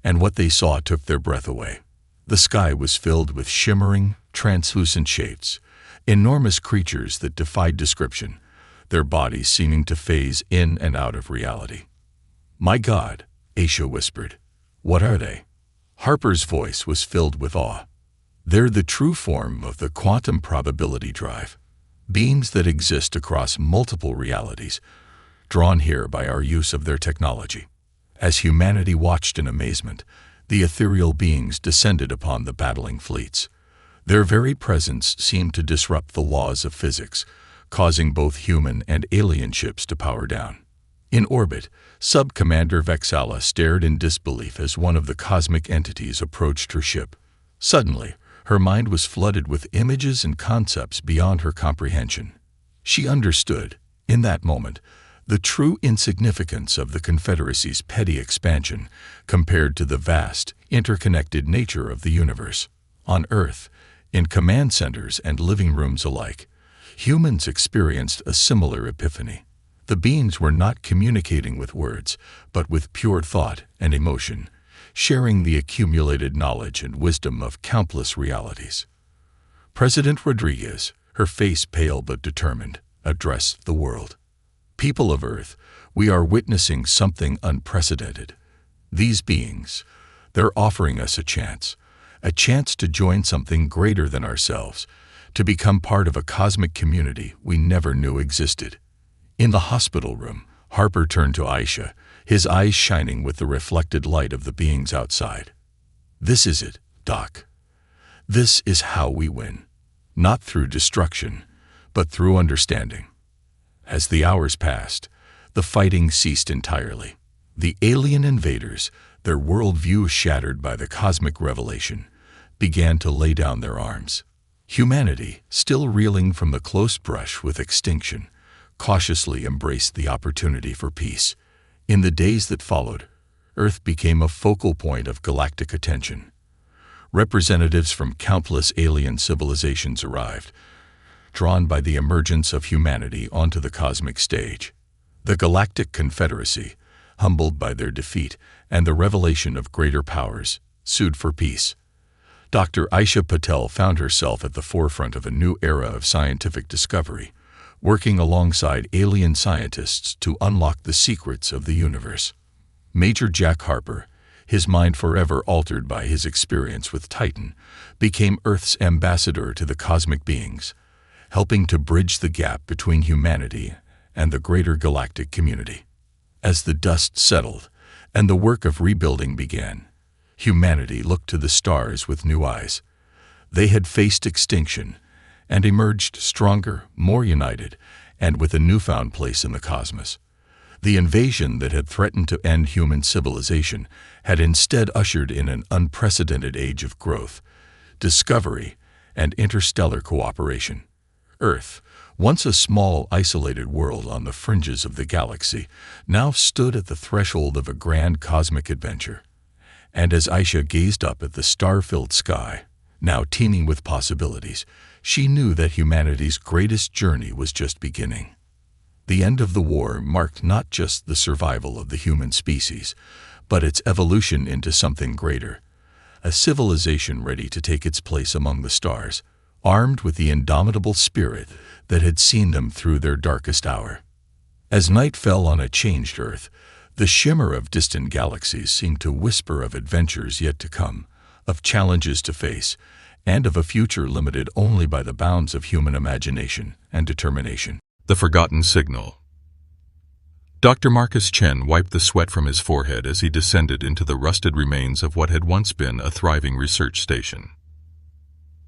A: and what they saw took their breath away. The sky was filled with shimmering, translucent shapes, enormous creatures that defied description, their bodies seeming to phase in and out of reality. "My God," Aisha whispered. "What are they?" Harper's voice was filled with awe. "They're the true form of the quantum probability drive, beings that exist across multiple realities, drawn here by our use of their technology." As humanity watched in amazement, the ethereal beings descended upon the battling fleets. Their very presence seemed to disrupt the laws of physics, causing both human and alien ships to power down. In orbit, Sub-Commander Vexala stared in disbelief as one of the cosmic entities approached her ship. Suddenly, her mind was flooded with images and concepts beyond her comprehension. She understood, in that moment, the true insignificance of the Confederacy's petty expansion compared to the vast, interconnected nature of the universe. On Earth, in command centers and living rooms alike, humans experienced a similar epiphany. The beings were not communicating with words, but with pure thought and emotion, sharing the accumulated knowledge and wisdom of countless realities. President Rodriguez, her face pale but determined, addressed the world. "People of Earth, we are witnessing something unprecedented. These beings, they're offering us a chance to join something greater than ourselves, to become part of a cosmic community we never knew existed." In the hospital room, Harper turned to Aisha, his eyes shining with the reflected light of the beings outside. "This is it, Doc. This is how we win. Not through destruction, but through understanding." As the hours passed, the fighting ceased entirely. The alien invaders, their worldview shattered by the cosmic revelation, began to lay down their arms. Humanity, still reeling from the close brush with extinction, cautiously embraced the opportunity for peace. In the days that followed, Earth became a focal point of galactic attention. Representatives from countless alien civilizations arrived, drawn by the emergence of humanity onto the cosmic stage. The Galactic Confederacy, humbled by their defeat and the revelation of greater powers, sued for peace. Dr. Aisha Patel found herself at the forefront of a new era of scientific discovery, working alongside alien scientists to unlock the secrets of the universe. Major Jack Harper, his mind forever altered by his experience with Titan, became Earth's ambassador to the cosmic beings, helping to bridge the gap between humanity and the greater galactic community. As the dust settled and the work of rebuilding began, humanity looked to the stars with new eyes. They had faced extinction and emerged stronger, more united, and with a newfound place in the cosmos. The invasion that had threatened to end human civilization had instead ushered in an unprecedented age of growth, discovery, and interstellar cooperation. Earth, once a small, isolated world on the fringes of the galaxy, now stood at the threshold of a grand cosmic adventure. And as Aisha gazed up at the star-filled sky, now teeming with possibilities, she knew that humanity's greatest journey was just beginning. The end of the war marked not just the survival of the human species, but its evolution into something greater, a civilization ready to take its place among the stars, armed with the indomitable spirit that had seen them through their darkest hour. As night fell on a changed Earth, the shimmer of distant galaxies seemed to whisper of adventures yet to come, of challenges to face, and of a future limited only by the bounds of human imagination and determination.
B: The Forgotten Signal. Dr. Marcus Chen wiped the sweat from his forehead as he descended into the rusted remains of what had once been a thriving research station.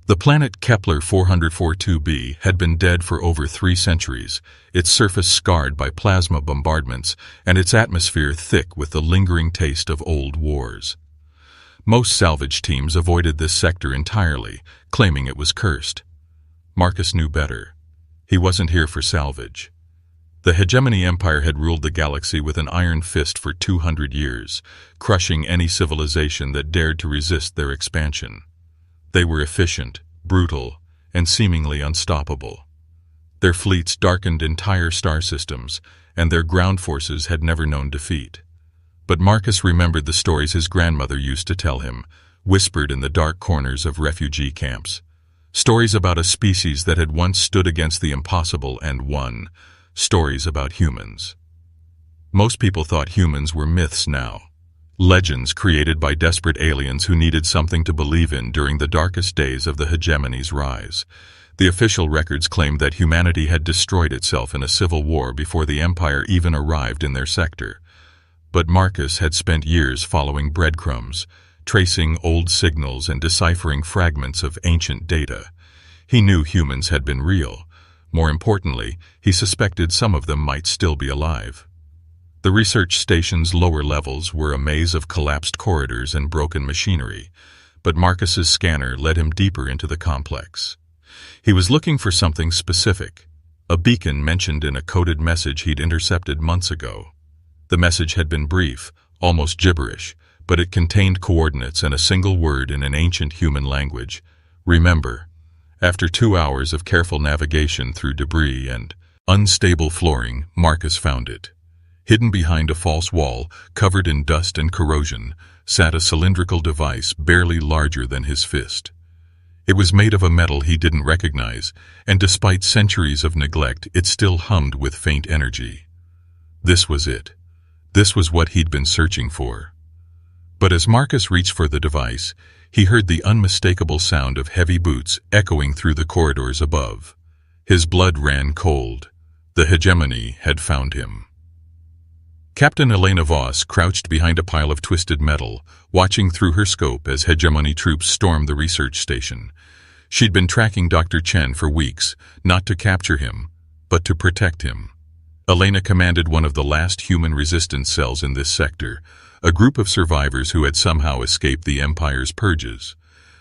B: The planet Kepler 404-2b had been dead for over 3 centuries, its surface scarred by plasma bombardments and its atmosphere thick with the lingering taste of old wars. Most salvage teams avoided this sector entirely, claiming it was cursed. Marcus knew better. He wasn't here for salvage. The Hegemony Empire had ruled the galaxy with an iron fist for 200 years, crushing any civilization that dared to resist their expansion. They were efficient, brutal, and seemingly unstoppable. Their fleets darkened entire star systems, and their ground forces had never known defeat. But Marcus remembered the stories his grandmother used to tell him, whispered in the dark corners of refugee camps. Stories about a species that had once stood against the impossible and won. Stories about humans. Most people thought humans were myths now. Legends created by desperate aliens who needed something to believe in during the darkest days of the hegemony's rise. The official records claimed that humanity had destroyed itself in a civil war before the Empire even arrived in their sector. But Marcus had spent years following breadcrumbs, tracing old signals and deciphering fragments of ancient data. He knew humans had been real. More importantly, he suspected some of them might still be alive. The research station's lower levels were a maze of collapsed corridors and broken machinery, but Marcus's scanner led him deeper into the complex. He was looking for something specific, a beacon mentioned in a coded message he'd intercepted months ago. The message had been brief, almost gibberish, but it contained coordinates and a single word in an ancient human language: remember. After 2 hours of careful navigation through debris and unstable flooring, Marcus found it. Hidden behind a false wall, covered in dust and corrosion, sat a cylindrical device barely larger than his fist. It was made of a metal he didn't recognize, and despite centuries of neglect, it still hummed with faint energy. This was it. This was what he'd been searching for. But as Marcus reached for the device, he heard the unmistakable sound of heavy boots echoing through the corridors above. His blood ran cold. The hegemony had found him. Captain Elena Voss crouched behind a pile of twisted metal, watching through her scope as hegemony troops stormed the research station. She'd been tracking Dr. Chen for weeks, not to capture him, but to protect him. Elena commanded one of the last human resistance cells in this sector, a group of survivors who had somehow escaped the Empire's purges.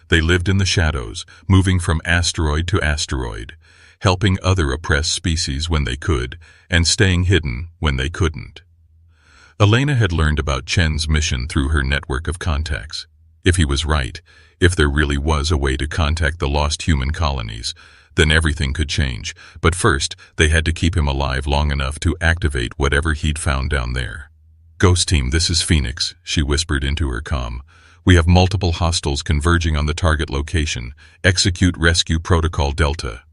B: They lived in the shadows, moving from asteroid to asteroid, helping other oppressed species when they could, and staying hidden when they couldn't. Elena had learned about Chen's mission through her network of contacts. If he was right, if there really was a way to contact the lost human colonies, then everything could change. But first, they had to keep him alive long enough to activate whatever he'd found down there. "Ghost Team, this is Phoenix," she whispered into her comm. "We have multiple hostiles converging on the target location. Execute Rescue Protocol Delta."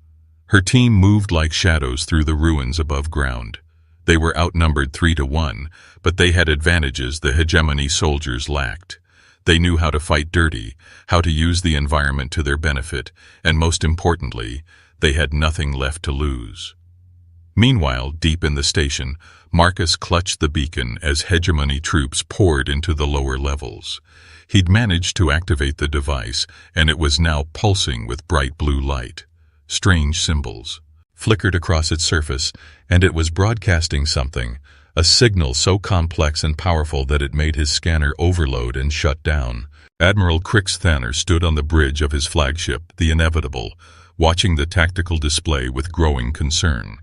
B: Her team moved like shadows through the ruins above ground. They were outnumbered 3-1, but they had advantages the hegemony soldiers lacked. They knew how to fight dirty, how to use the environment to their benefit, and most importantly, they had nothing left to lose. Meanwhile, deep in the station, Marcus clutched the beacon as hegemony troops poured into the lower levels. He'd managed to activate the device, and it was now pulsing with bright blue light. Strange symbols flickered across its surface, and it was broadcasting something, a signal so complex and powerful that it made his scanner overload and shut down. Admiral Crix Thanner stood on the bridge of his flagship, the Inevitable, watching the tactical display with growing concern.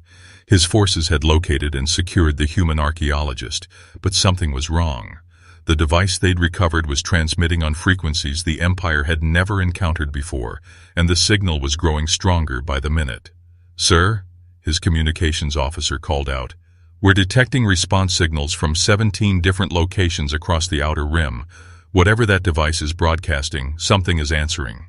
B: His forces had located and secured the human archaeologist, but something was wrong. The device they'd recovered was transmitting on frequencies the Empire had never encountered before, and the signal was growing stronger by the minute. "Sir," his communications officer called out, "we're detecting response signals from 17 different locations across the outer rim. Whatever that device is broadcasting, something is answering."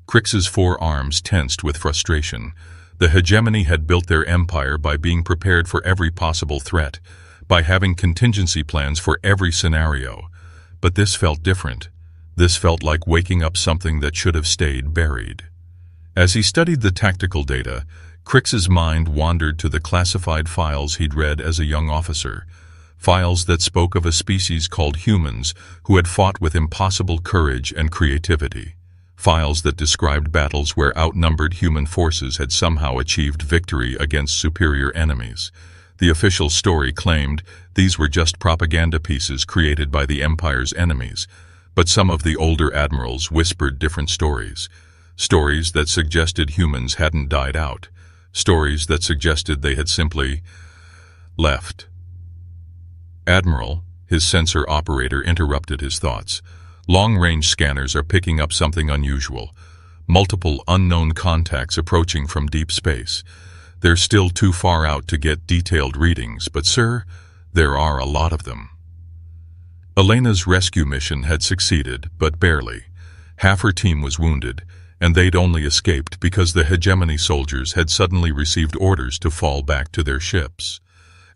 B: Crix's forearms tensed with frustration. The hegemony had built their empire by being prepared for every possible threat, by having contingency plans for every scenario. But this felt different. This felt like waking up something that should have stayed buried. As he studied the tactical data, Crix's mind wandered to the classified files he'd read as a young officer, files that spoke of a species called humans who had fought with impossible courage and creativity, files that described battles where outnumbered human forces had somehow achieved victory against superior enemies. The official story claimed these were just propaganda pieces created by the Empire's enemies, but some of the older admirals whispered different stories. Stories that suggested humans hadn't died out. Stories that suggested they had simply left. "Admiral," his sensor operator interrupted his thoughts. "Long-range scanners are picking up something unusual. Multiple unknown contacts approaching from deep space. They're still too far out to get detailed readings, but sir, there are a lot of them." Elena's rescue mission had succeeded, but barely. Half her team was wounded, and they'd only escaped because the hegemony soldiers had suddenly received orders to fall back to their ships.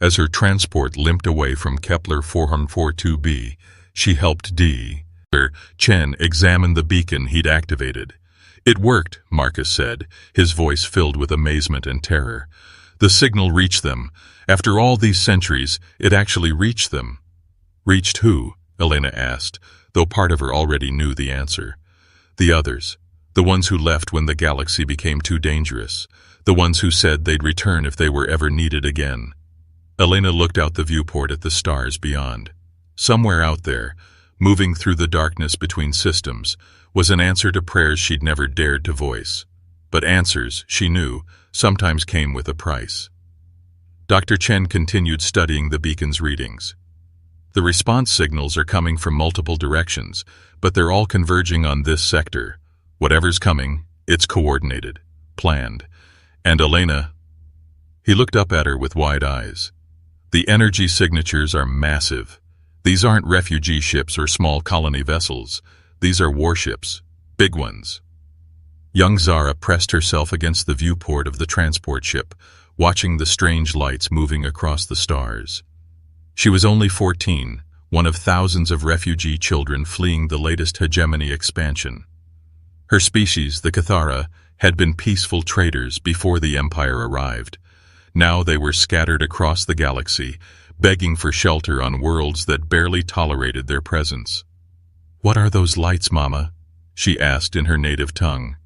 B: As her transport limped away from Kepler 442b, she helped Chen examine the beacon he'd activated. "It worked," Marcus said, his voice filled with amazement and terror. "The signal reached them. After all these centuries, it actually reached them." "Reached who?" Elena asked, though part of her already knew the answer. "The others. The ones who left when the galaxy became too dangerous. The ones who said they'd return if they were ever needed again." Elena looked out the viewport at the stars beyond. Somewhere out there, moving through the darkness between systems, was an answer to prayers she'd never dared to voice. But answers, she knew, sometimes came with a price. Dr. Chen continued studying the beacon's readings. "The response signals are coming from multiple directions, but they're all converging on this sector. Whatever's coming, it's coordinated, planned. And Elena..." He looked up at her with wide eyes. "The energy signatures are massive. These aren't refugee ships or small colony vessels. These are warships, big ones." Young Zara pressed herself against the viewport of the transport ship, watching the strange lights moving across the stars. She was only 14, one of thousands of refugee children fleeing the latest hegemony expansion. Her species, the Cathara, had been peaceful traders before the Empire arrived. Now they were scattered across the galaxy, begging for shelter on worlds that barely tolerated their presence. "What are those lights, Mama?" she asked in her native tongue.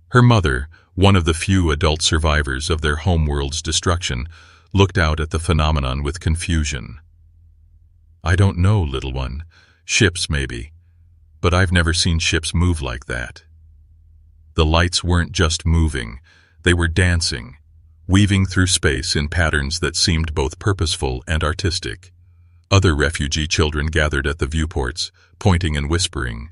B: Her mother, one of the few adult survivors of their homeworld's destruction, looked out at the phenomenon with confusion. "I don't know, little one. Ships, maybe. But I've never seen ships move like that." The lights weren't just moving, they were dancing, weaving through space in patterns that seemed both purposeful and artistic. Other refugee children gathered at the viewports, pointing and whispering.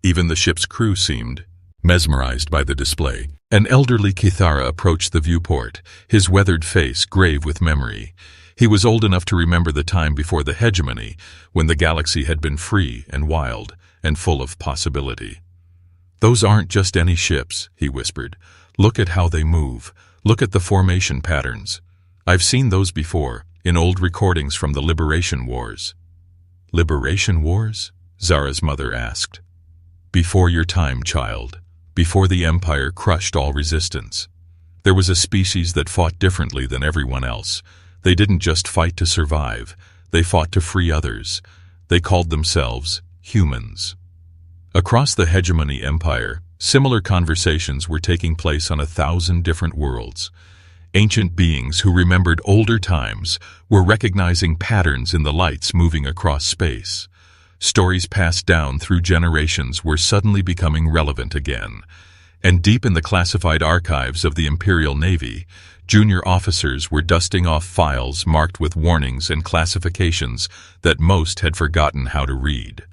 B: Even the ship's crew seemed mesmerized by the display. An elderly Cathara approached the viewport, his weathered face grave with memory. He was old enough to remember the time before the hegemony, when the galaxy had been free and wild and full of possibility. "Those aren't just any ships," he whispered. "Look at how they move. Look at the formation patterns. I've seen those before, in old recordings from the Liberation Wars." "Liberation Wars?" Zara's mother asked. "Before your time, child. Before the Empire crushed all resistance. There was a species that fought differently than everyone else. They didn't just fight to survive. They fought to free others. They called themselves humans." Across the hegemony empire, similar conversations were taking place on 1,000 different worlds. Ancient beings who remembered older times were recognizing patterns in the lights moving across space. Stories passed down through generations were suddenly becoming relevant again. And deep in the classified archives of the Imperial Navy, junior officers were dusting off files marked with warnings and classifications that most had forgotten how to read.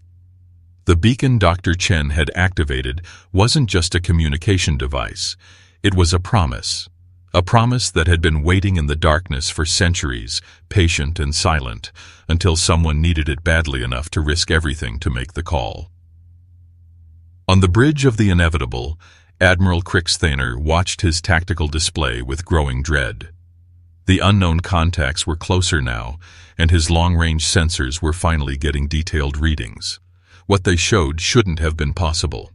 B: The beacon Dr. Chen had activated wasn't just a communication device. It was a promise that had been waiting in the darkness for centuries, patient and silent, until someone needed it badly enough to risk everything to make the call. On the bridge of the inevitable, Admiral Krixthaner watched his tactical display with growing dread. The unknown contacts were closer now, and his long-range sensors were finally getting detailed readings. What they showed shouldn't have been possible.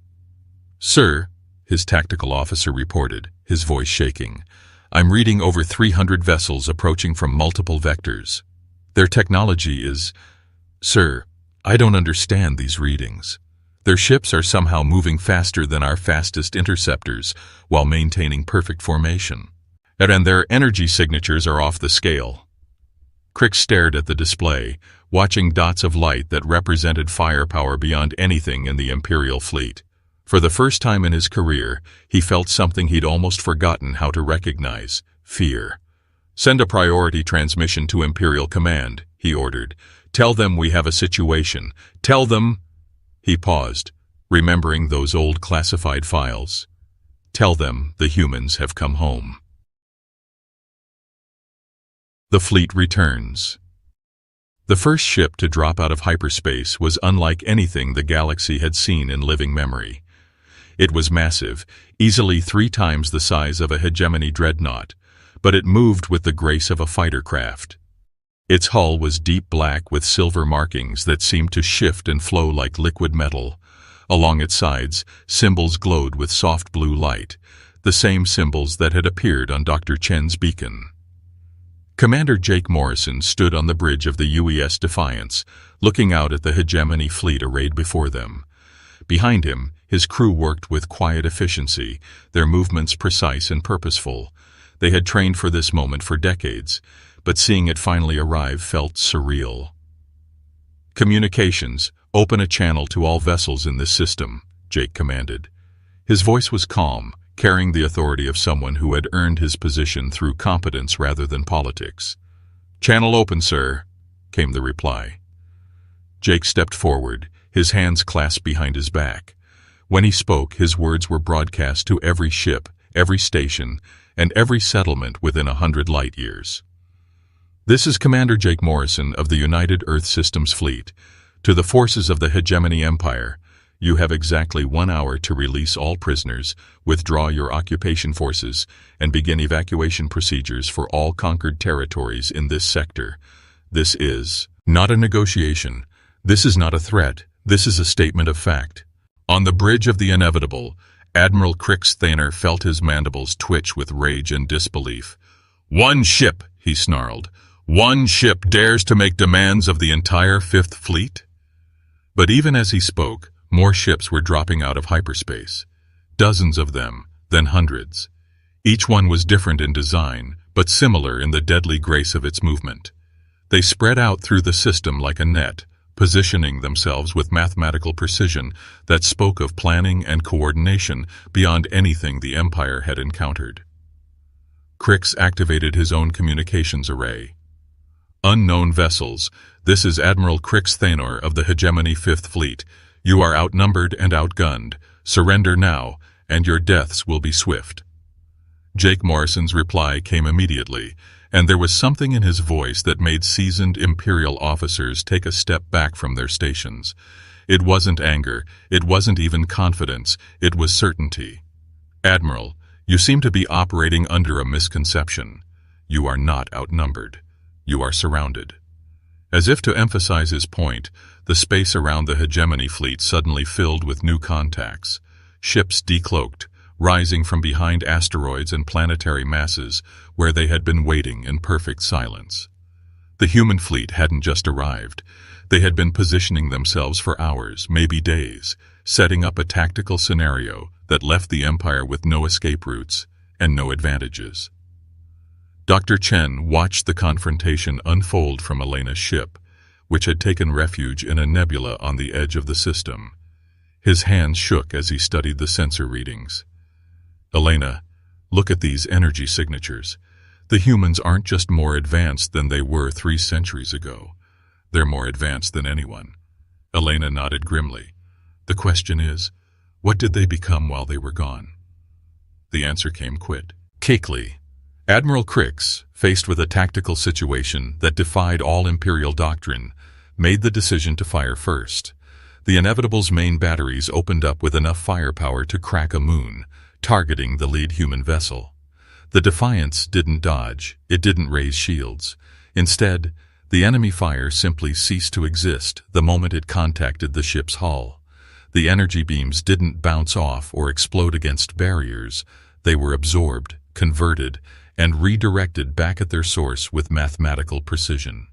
B: "Sir," his tactical officer reported, his voice shaking, "I'm reading over 300 vessels approaching from multiple vectors. Their technology is... Sir, I don't understand these readings. Their ships are somehow moving faster than our fastest interceptors while maintaining perfect formation. And their energy signatures are off the scale." Krix stared at the display, watching dots of light that represented firepower beyond anything in the Imperial fleet. For the first time in his career, he felt something he'd almost forgotten how to recognize: fear. "Send a priority transmission to Imperial Command," he ordered. "Tell them we have a situation. Tell them..." He paused, remembering those old classified files. "Tell them the humans have come home." The fleet returns. The first ship to drop out of hyperspace was unlike anything the galaxy had seen in living memory. It was massive, easily 3 times the size of a hegemony dreadnought, but it moved with the grace of a fighter craft. Its hull was deep black with silver markings that seemed to shift and flow like liquid metal. Along its sides, symbols glowed with soft blue light, the same symbols that had appeared on Dr. Chen's beacon. Commander Jake Morrison stood on the bridge of the UES Defiance, looking out at the hegemony fleet arrayed before them. Behind him, his crew worked with quiet efficiency, their movements precise and purposeful. They had trained for this moment for decades, but seeing it finally arrive felt surreal. "Communications, open a channel to all vessels in this system," Jake commanded. His voice was calm, carrying the authority of someone who had earned his position through competence rather than politics. "Channel open, sir," came the reply. Jake stepped forward, his hands clasped behind his back. When he spoke, his words were broadcast to every ship, every station, and every settlement within 100 light years. "This is Commander Jake Morrison of the United Earth Systems Fleet. To the forces of the Hegemony Empire, you have exactly 1 hour to release all prisoners, withdraw your occupation forces, and begin evacuation procedures for all conquered territories in this sector. This is not a negotiation. This is not a threat. This is a statement of fact." On the bridge of the inevitable, Admiral Crix Thaner felt his mandibles twitch with rage and disbelief. "One ship," he snarled. "One ship dares to make demands of the entire Fifth Fleet?" But even as he spoke, more ships were dropping out of hyperspace. Dozens of them, then hundreds. Each one was different in design, but similar in the deadly grace of its movement. They spread out through the system like a net, positioning themselves with mathematical precision that spoke of planning and coordination beyond anything the Empire had encountered. Crix activated his own communications array. "Unknown vessels, this is Admiral Crix Thaner of the Hegemony Fifth Fleet. You are outnumbered and outgunned. Surrender now, and your deaths will be swift." Jake Morrison's reply came immediately, and there was something in his voice that made seasoned Imperial officers take a step back from their stations. It wasn't anger, it wasn't even confidence, it was certainty. "Admiral, you seem to be operating under a misconception. You are not outnumbered. You are surrounded." As if to emphasize his point, the space around the Hegemony fleet suddenly filled with new contacts. Ships decloaked, rising from behind asteroids and planetary masses where they had been waiting in perfect silence. The human fleet hadn't just arrived. They had been positioning themselves for hours, maybe days, setting up a tactical scenario that left the Empire with no escape routes and no advantages. Dr. Chen watched the confrontation unfold from Elena's ship, which had taken refuge in a nebula on the edge of the system. His hands shook as he studied the sensor readings. "Elena, look at these energy signatures. The humans aren't just more advanced than they were 3 centuries ago. They're more advanced than anyone." Elena nodded grimly. "The question is, what did they become while they were gone?" The answer came quickly. Admiral Crix, faced with a tactical situation that defied all Imperial doctrine, made the decision to fire first. The Inevitable's main batteries opened up with enough firepower to crack a moon, targeting the lead human vessel. The Defiance didn't dodge, it didn't raise shields. Instead, the enemy fire simply ceased to exist the moment it contacted the ship's hull. The energy beams didn't bounce off or explode against barriers. They were absorbed, converted, and redirected back at their source with mathematical precision.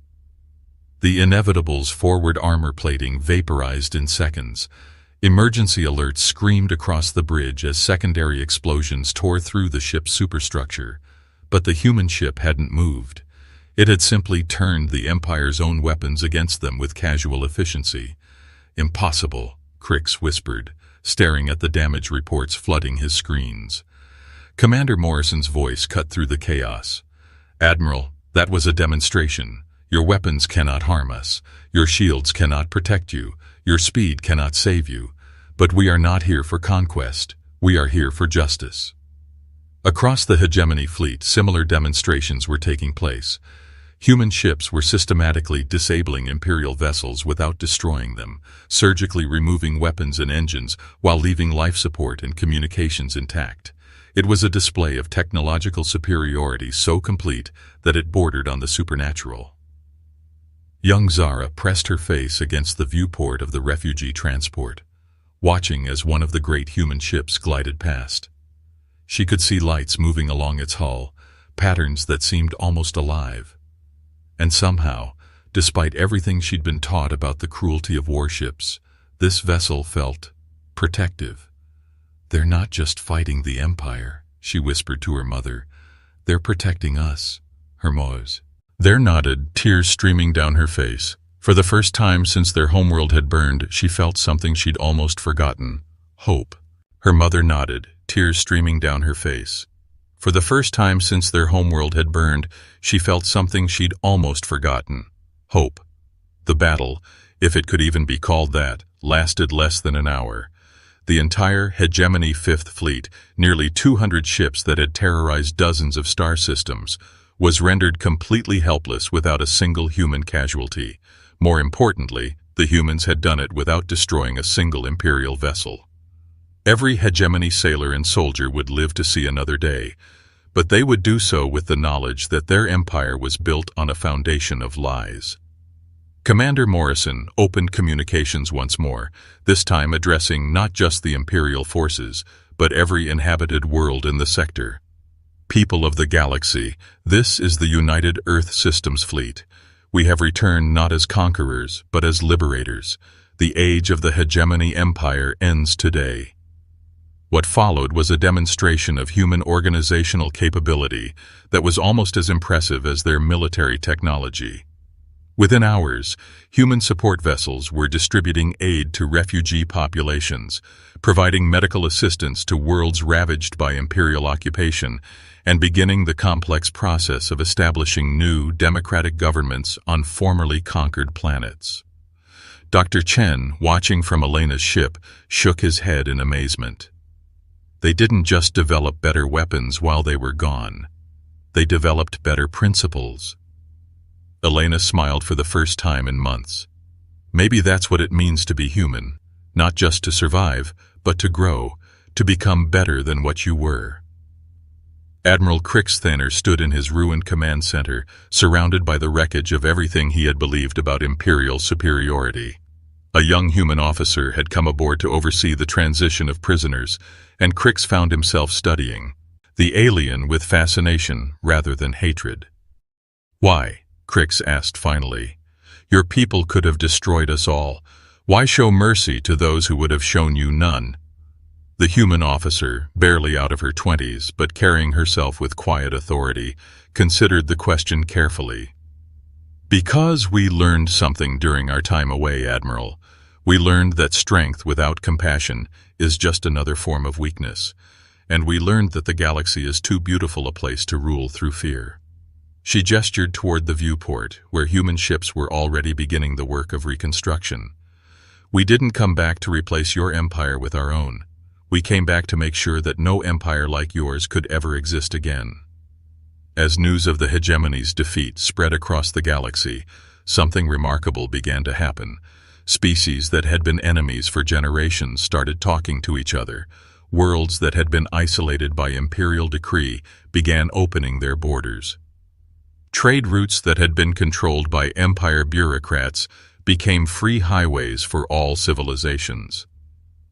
B: The Inevitable's forward armor plating vaporized in seconds. Emergency alerts screamed across the bridge as secondary explosions tore through the ship's superstructure. But the human ship hadn't moved. It had simply turned the Empire's own weapons against them with casual efficiency. "Impossible," Crix whispered, staring at the damage reports flooding his screens. Commander Morrison's voice cut through the chaos. "Admiral, that was a demonstration. Your weapons cannot harm us. Your shields cannot protect you. Your speed cannot save you. But we are not here for conquest. We are here for justice." Across the Hegemony fleet, similar demonstrations were taking place. Human ships were systematically disabling Imperial vessels without destroying them, surgically removing weapons and engines while leaving life support and communications intact. It was a display of technological superiority so complete that it bordered on the supernatural. Young Zara pressed her face against the viewport of the refugee transport, watching as one of the great human ships glided past. She could see lights moving along its hull, patterns that seemed almost alive. And somehow, despite everything she'd been taught about the cruelty of warships, this vessel felt protective. "They're not just fighting the Empire," she whispered to her mother. "They're protecting us, Hermos." There nodded, tears streaming down her face. For the first time since their homeworld had burned, she felt something she'd almost forgotten: hope. Her mother nodded, tears streaming down her face. For the first time since their homeworld had burned, she felt something she'd almost forgotten: hope. The battle, if it could even be called that, lasted less than an hour. The entire Hegemony Fifth Fleet, nearly 200 ships that had terrorized dozens of star systems, was rendered completely helpless without a single human casualty. More importantly, the humans had done it without destroying a single Imperial vessel. Every Hegemony sailor and soldier would live to see another day, but they would do so with the knowledge that their empire was built on a foundation of lies. Commander Morrison opened communications once more, this time addressing not just the Imperial forces, but every inhabited world in the sector. "People of the galaxy, this is the United Earth Systems Fleet. We have returned not as conquerors, but as liberators. The age of the Hegemony Empire ends today." What followed was a demonstration of human organizational capability that was almost as impressive as their military technology. Within hours, human support vessels were distributing aid to refugee populations, providing medical assistance to worlds ravaged by Imperial occupation, and beginning the complex process of establishing new democratic governments on formerly conquered planets. Dr. Chen, watching from Elena's ship, shook his head in amazement. They didn't just develop better weapons while they were gone. They developed better principles. Elena smiled for the first time in months. Maybe that's what it means to be human, not just to survive, but to grow, to become better than what you were. Admiral Crixthaner stood in his ruined command center, surrounded by the wreckage of everything he had believed about Imperial superiority. A young human officer had come aboard to oversee the transition of prisoners, and Crix found himself studying the alien with fascination rather than hatred. "Why?" Crix asked finally. "Your people could have destroyed us all. Why show mercy to those who would have shown you none?" The human officer, barely out of her 20s but carrying herself with quiet authority, considered the question carefully. "Because we learned something during our time away, Admiral. We learned that strength without compassion is just another form of weakness, and we learned that the galaxy is too beautiful a place to rule through fear." She gestured toward the viewport, where human ships were already beginning the work of reconstruction. "We didn't come back to replace your empire with our own. We came back to make sure that no empire like yours could ever exist again." As news of the Hegemony's defeat spread across the galaxy, something remarkable began to happen. Species that had been enemies for generations started talking to each other. Worlds that had been isolated by imperial decree began opening their borders. Trade routes that had been controlled by empire bureaucrats became free highways for all civilizations.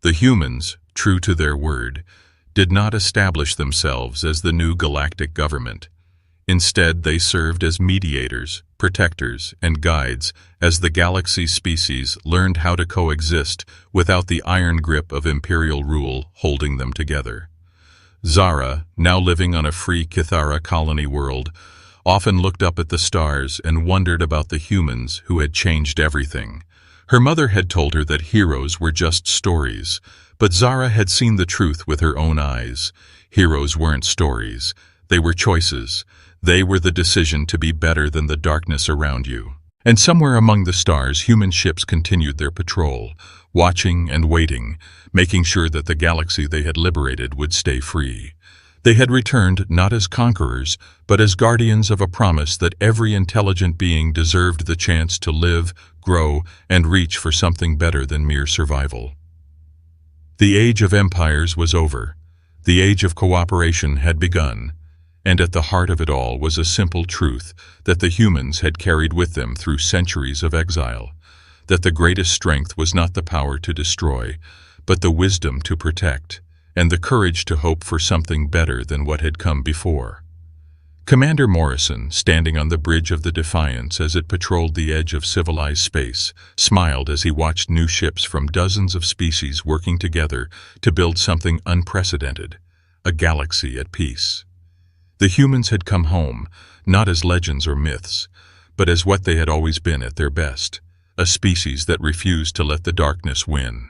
B: The humans, true to their word, did not establish themselves as the new galactic government. Instead, they served as mediators, protectors, and guides as the galaxy species learned how to coexist without the iron grip of imperial rule holding them together. Zara, now living on a free Kithara colony world, often looked up at the stars and wondered about the humans who had changed everything. Her mother had told her that heroes were just stories, but Zara had seen the truth with her own eyes. Heroes weren't stories. They were choices. They were the decision to be better than the darkness around you. And somewhere among the stars, human ships continued their patrol, watching and waiting, making sure that the galaxy they had liberated would stay free. They had returned not as conquerors, but as guardians of a promise that every intelligent being deserved the chance to live, grow, and reach for something better than mere survival. The age of empires was over. The age of cooperation had begun, and at the heart of it all was a simple truth that the humans had carried with them through centuries of exile, that the greatest strength was not the power to destroy, but the wisdom to protect, and the courage to hope for something better than what had come before. Commander Morrison, standing on the bridge of the Defiance as it patrolled the edge of civilized space, smiled as he watched new ships from dozens of species working together to build something unprecedented, a galaxy at peace. The humans had come home, not as legends or myths, but as what they had always been at their best, a species that refused to let the darkness win.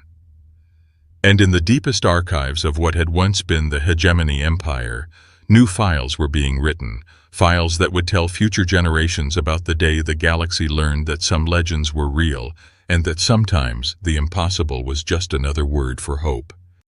B: And in the deepest archives of what had once been the Hegemony Empire, new files were being written, files that would tell future generations about the day the galaxy learned that some legends were real and that sometimes the impossible was just another word for hope.